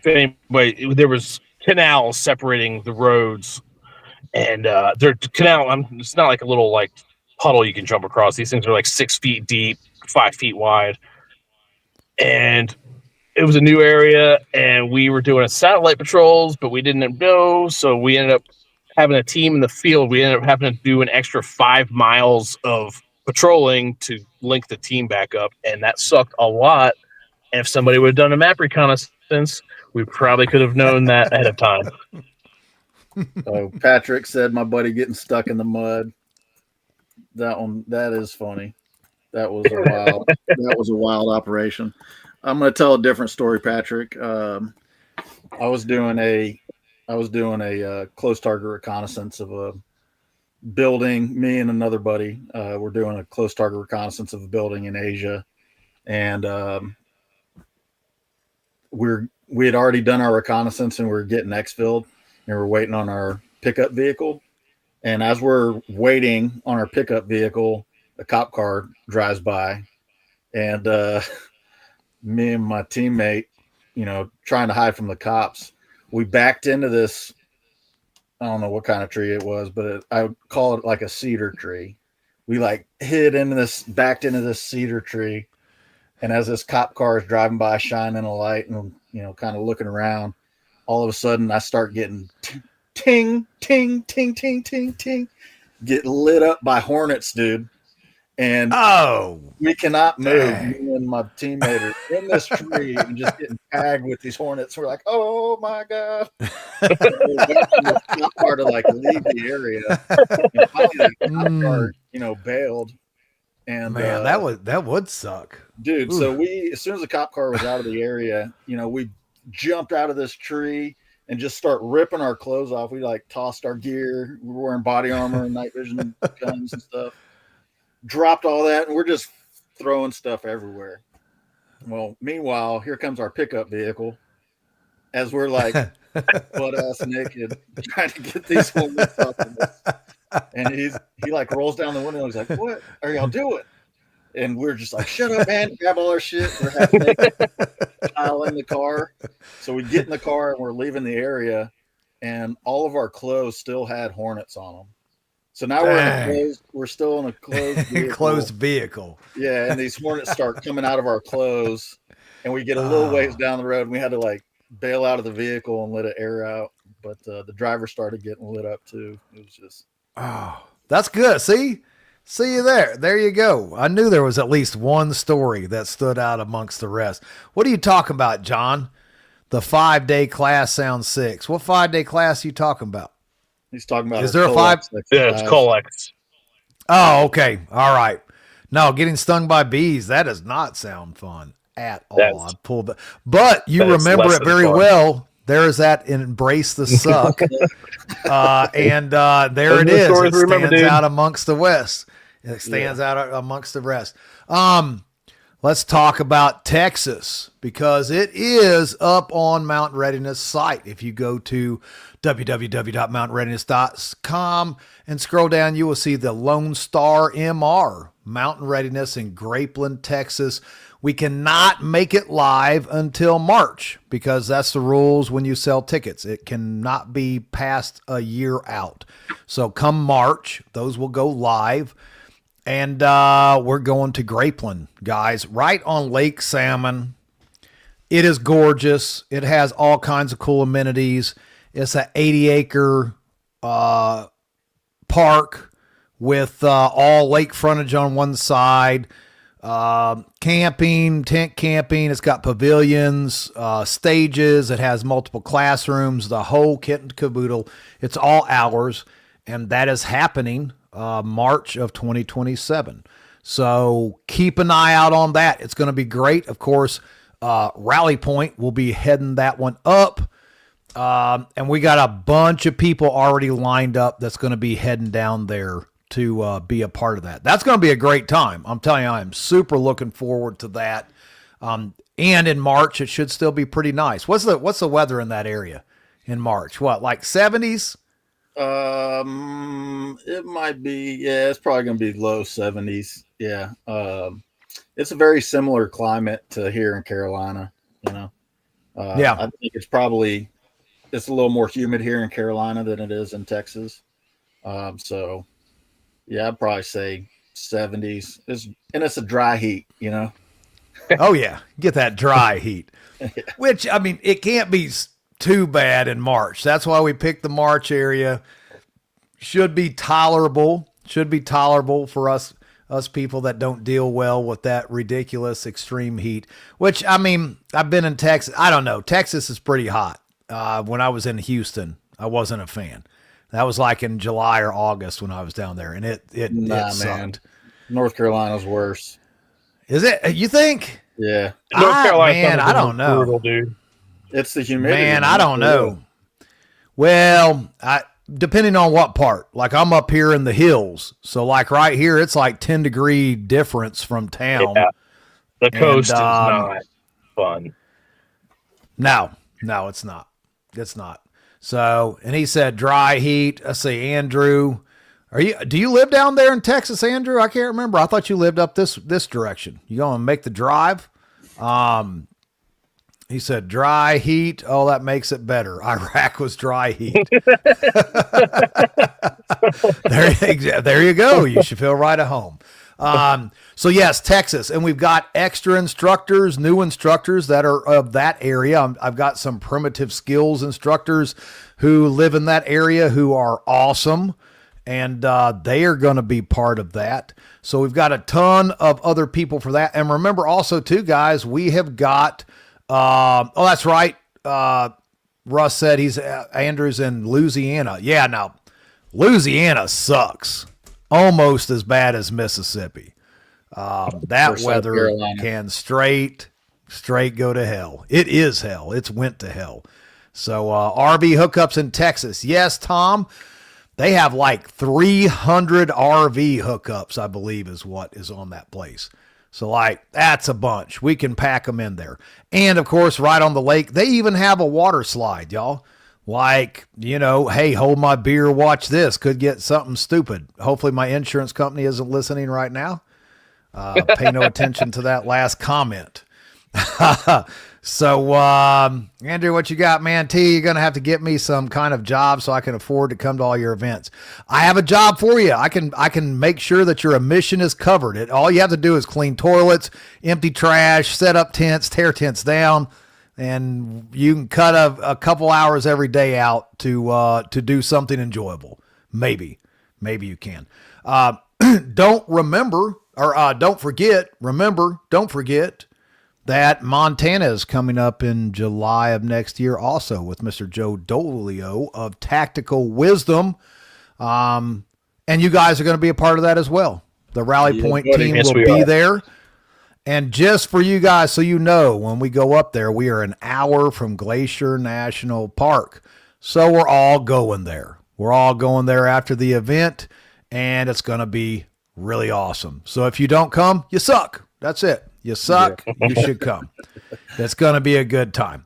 S3: there was canals separating the roads, and it's not like a little like puddle you can jump across. These things are like 6 feet deep, 5 feet wide, and it was a new area, and we were doing satellite patrols, but we didn't know, so we ended up having a team in the field. We ended up having to do an extra 5 miles of patrolling to link the team back up, and that sucked a lot. And if somebody would have done a map reconnaissance, we probably could have known that ahead of time.
S2: So Patrick said my buddy getting stuck in the mud. That is funny. That was a wild operation. I'm going to tell a different story, Patrick. I was doing a close target reconnaissance of a building. Me and another buddy were doing a close target reconnaissance of a building in Asia, and we had already done our reconnaissance, and we were getting exfilled, and we're waiting on our pickup vehicle. And as we're waiting on our pickup vehicle, a cop car drives by, and me and my teammate, trying to hide from the cops, we backed into this. I don't know what kind of tree it was, but I would call it like a cedar tree. We backed into this cedar tree. And as this cop car is driving by, shining a light and, kind of looking around, all of a sudden I start getting ting, ting, ting, ting, ting, ting, get lit up by hornets, dude. And we cannot move.
S1: Dang.
S2: Me and my teammate are in this tree and just getting tagged with these hornets. We're like, oh my God. We're waiting for this cop car to like leave the area. And finally that cop car, bailed. And
S1: Man, that would suck.
S2: Dude, so as soon as the cop car was out of the area, we jumped out of this tree and just start ripping our clothes off. We like tossed our gear. We were wearing body armor and night vision guns and stuff. Dropped all that, and we're just throwing stuff everywhere. Well, meanwhile, here comes our pickup vehicle as we're like butt ass naked trying to get these homeless off of us. And he like rolls down the window and he's like, "What are y'all doing?" And we're just like, "Shut up, man, grab all our shit." We're half naked, pile in the car. So we get in the car and we're leaving the area, and all of our clothes still had Hornets on them. So now we're still in a closed vehicle.
S1: Closed vehicle.
S2: Yeah, and these Hornets start coming out of our clothes, and we get a little ways down the road, and we had to like bail out of the vehicle and let it air out. But the driver started getting lit up too. It was just
S1: that's good. See you there. There you go. I knew there was at least one story that stood out amongst the rest. What are you talking about, John? The 5-day class sounds 6. What 5-day class are you talking about?
S2: He's talking about.
S1: Is there a 5?
S3: Yeah, it's Colex.
S1: Oh, okay. All right. No, getting stung by bees, that does not sound fun at all. I pulled it. But you remember it very well. There's that embrace the suck. And there it is. It stands out amongst the West. It stands out amongst the rest. Let's talk about Texas, because it is up on Mount Readiness site. If you go to www.mountainreadiness.com and scroll down, you will see the Lone Star MR, Mountain Readiness in Grapeland, Texas. We cannot make it live until March, because that's the rules when you sell tickets. It cannot be past a year out. So come March, those will go live. And we're going to Grapeland, guys, right on Lake Salmon. It is gorgeous. It has all kinds of cool amenities. It's an 80-acre park with all lake frontage on one side, camping, tent camping. It's got pavilions, stages. It has multiple classrooms, the whole kit and caboodle. It's all ours, and that is happening March of 2027. So keep an eye out on that. It's going to be great. Of course, Rally Point will be heading that one up. And we got a bunch of people already lined up that's going to be heading down there to be a part of that. That's going to be a great time. I'm telling you, I'm super looking forward to that. And in March, it should still be pretty nice. What's the weather in that area in March? What, like 70s?
S2: It might be, yeah, it's probably going to be low 70s. Yeah. It's a very similar climate to here in Carolina, yeah. I think it's a little more humid here in Carolina than it is in Texas. So yeah, I'd probably say 70s. It's a dry heat,
S1: Oh yeah. Get that dry heat, which, I mean, it can't be too bad in March. That's why we picked the March area. Should be tolerable for us people that don't deal well with that ridiculous extreme heat, which, I mean, I've been in Texas. I don't know. Texas is pretty hot. When I was in Houston, I wasn't a fan. That was like in July or August when I was down there, and it sucked. Man.
S2: North Carolina's worse.
S1: Is it? You think?
S2: Yeah.
S3: North Carolina,
S1: man, I don't know.
S3: Brutal, dude.
S2: It's the humidity.
S1: Man, I don't know. Well, depending on what part. Like, I'm up here in the hills, so like right here, it's like 10-degree difference from town.
S3: Yeah. The coast is not fun.
S1: No, it's not. It's not. So, and he said dry heat. I say, Andrew, do you live down there in Texas, Andrew? I can't remember. I thought you lived up this direction. You going to make the drive? He said dry heat. Oh, that makes it better. Iraq was dry heat. There you go. You should feel right at home. So yes, Texas, and we've got extra instructors, new instructors that are of that area. I've got some primitive skills instructors who live in that area who are awesome, and they are going to be part of that. So we've got a ton of other people for that. And remember also too, guys, we have got, that's right. Russ said Andrew's in Louisiana. Yeah, now Louisiana sucks. almost as bad as Mississippi. That
S2: Or South
S1: weather
S2: Carolina.
S1: can straight go to hell. It is hell. It's went to hell. So RV hookups in Texas. Yes, Tom, they have like 300 RV hookups, I believe is what is on that place. So like that's a bunch. We can pack them in there. And of course, right on the lake, they even have a water slide, y'all. Like, you know, hey, hold my beer, watch this. Could get something stupid. Hopefully my insurance company isn't listening right now. Pay no attention to that last comment. So, Andrew, what you got, man? T, you're going to have to get me some kind of job so I can afford to come to all your events. I have a job for you. I can make sure that your emission is covered. All you have to do is clean toilets, empty trash, set up tents, tear tents down, and you can cut a couple hours every day out to do something enjoyable. Maybe you can. Don't forget that Montana is coming up in July of next year also with Mr. Joe Dolio of Tactical Wisdom. And you guys are going to be a part of that as well. The Rally Point team will be there. And just for you guys, so you know, when we go up there, we are an hour from Glacier National Park. So we're all going there. We're all going there after the event, and it's going to be really awesome. So if you don't come, you suck. That's it. You suck. Yeah. You should come. It's going to be a good time.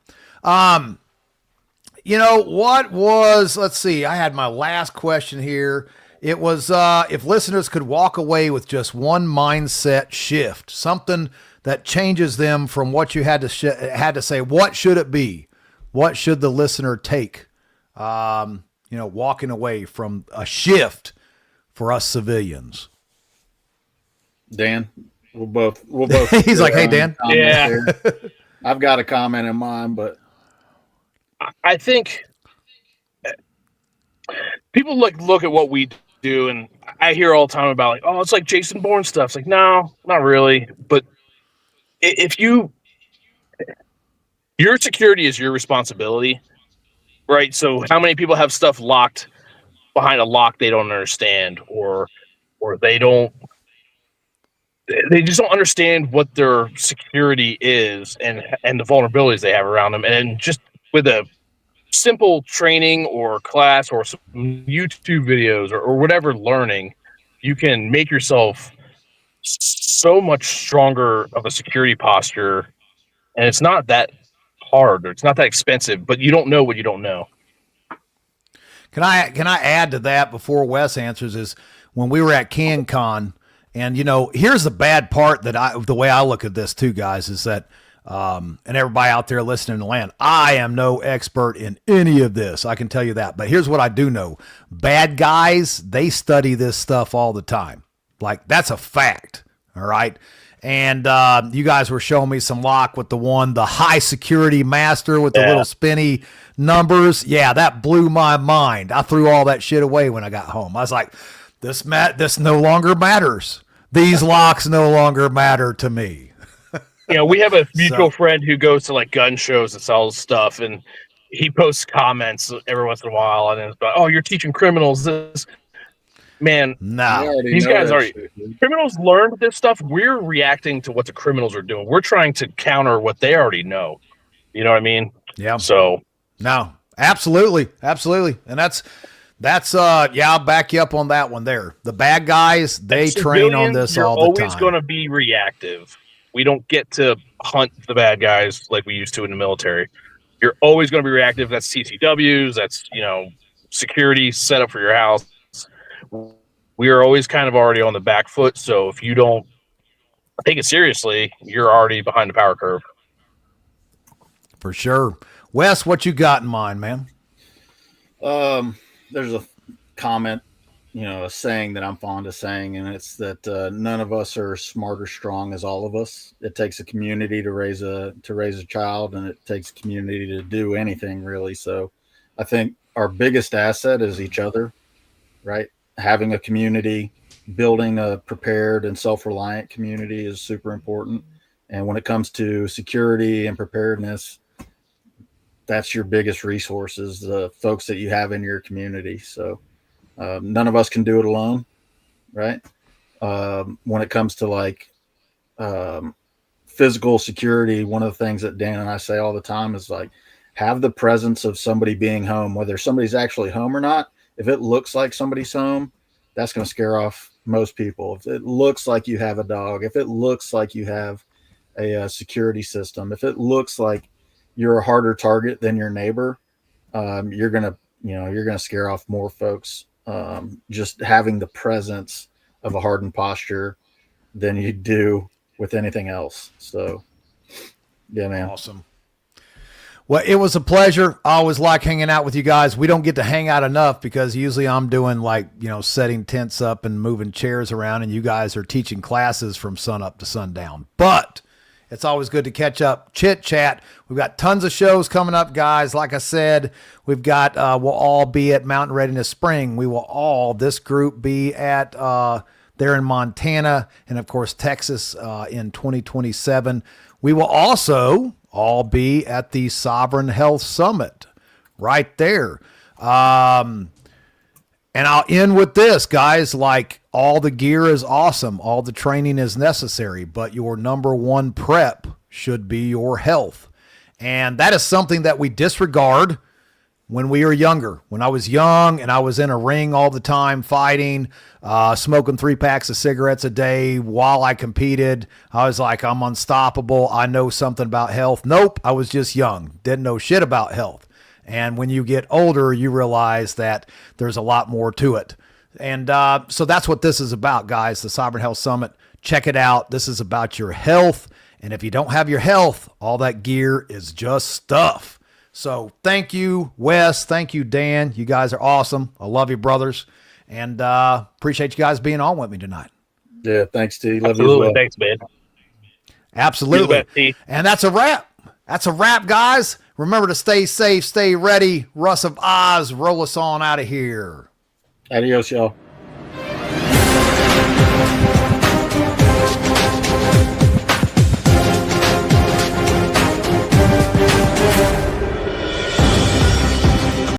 S1: You know, let's see. I had my last question here. It was, if listeners could walk away with just one mindset shift, something that changes them from what you had to say, what should it be? What should the listener take? Walking away from a shift for us civilians.
S2: Dan, we'll both.
S1: He's like, hey, Dan.
S3: Yeah.
S2: I've got a comment in mind, but
S3: I think people look at what we do, and I hear all the time about like, oh, it's like Jason Bourne stuff. It's like, no, not really. But if your security is your responsibility, right? So how many people have stuff locked behind a lock they don't understand, or they just don't understand what their security is and the vulnerabilities they have around them. And just with a simple training or class or some YouTube videos or whatever learning, you can make yourself so much stronger of a security posture. And it's not that hard, or it's not that expensive, but you don't know what you don't know.
S1: Can I add to that before Wes answers? Is when we were at CanCon, and here's the bad part the way I look at this too, guys, is that and everybody out there listening to land, I am no expert in any of this. I can tell you that. But here's what I do know. Bad guys, they study this stuff all the time. Like, that's a fact. All right. And you guys were showing me some lock with the high security master with the little spinny numbers. Yeah, that blew my mind. I threw all that shit away when I got home. I was like, this no longer matters. These locks no longer matter to me.
S3: We have a mutual friend who goes to like gun shows and sells stuff, and he posts comments every once in a while, and it's about, oh, you're teaching criminals this. Man, these guys criminals learned this stuff. We're reacting to what the criminals are doing. We're trying to counter what they already know. You know what I mean?
S1: Yeah.
S3: So
S1: no, absolutely. And that's I'll back you up on that one there. The bad guys, they train on this all the time.
S3: You're always going to be reactive. We don't get to hunt the bad guys like we used to in the military. You're always going to be reactive. That's CCWs. That's, security set up for your house. We are always kind of already on the back foot. So if you don't take it seriously, you're already behind the power curve.
S1: For sure. Wes, what you got in mind, man?
S2: There's a comment, a saying that I'm fond of saying, and it's that none of us are smart or strong as all of us. It takes a community to raise a child, and it takes a community to do anything really. So I think our biggest asset is each other, right? Having a community, building a prepared and self-reliant community is super important. And when it comes to security and preparedness, that's your biggest resources, the folks that you have in your community. So none of us can do it alone. right? When it comes to like physical security, one of the things that Dan and I say all the time is like, have the presence of somebody being home, whether somebody's actually home or not. If it looks like somebody's home, that's going to scare off most people. If it looks like you have a dog, if it looks like you have a security system, if it looks like you're a harder target than your neighbor, you're going to scare off more folks. Just having the presence of a hardened posture than you do with anything else. So yeah, man.
S1: Awesome. Well, it was a pleasure. I always like hanging out with you guys. We don't get to hang out enough because usually I'm doing like, setting tents up and moving chairs around, and you guys are teaching classes from sun up to sundown. But it's always good to catch up, chit chat. We've got tons of shows coming up, guys. Like I said, we've got, we'll all be at Mountain Readiness Spring. We will all, this group, be at, there in Montana and of course Texas in 2027. We will also all be at the Sovereign Health Summit right there. And I'll end with this, guys. Like, all the gear is awesome. All the training is necessary, but your number one prep should be your health. And that is something that we disregard when we were younger. When I was young and I was in a ring all the time fighting, smoking 3 packs of cigarettes a day while I competed, I was like, I'm unstoppable. I know something about health. Nope, I was just young. Didn't know shit about health. And when you get older, you realize that there's a lot more to it. And so that's what this is about, guys, the Sovereign Health Summit. Check it out. This is about your health. And if you don't have your health, all that gear is just stuff. So thank you, Wes. Thank you, Dan. You guys are awesome. I love you, brothers. And appreciate you guys being on with me tonight.
S2: Yeah, thanks, T. Love
S3: Absolutely.
S2: you as well.
S3: Thanks, man.
S1: Absolutely.
S3: You're the best, T.
S1: And that's a wrap. That's a wrap, guys. Remember to stay safe, stay ready. Russ of Oz, roll us on out of here.
S2: Adios, y'all.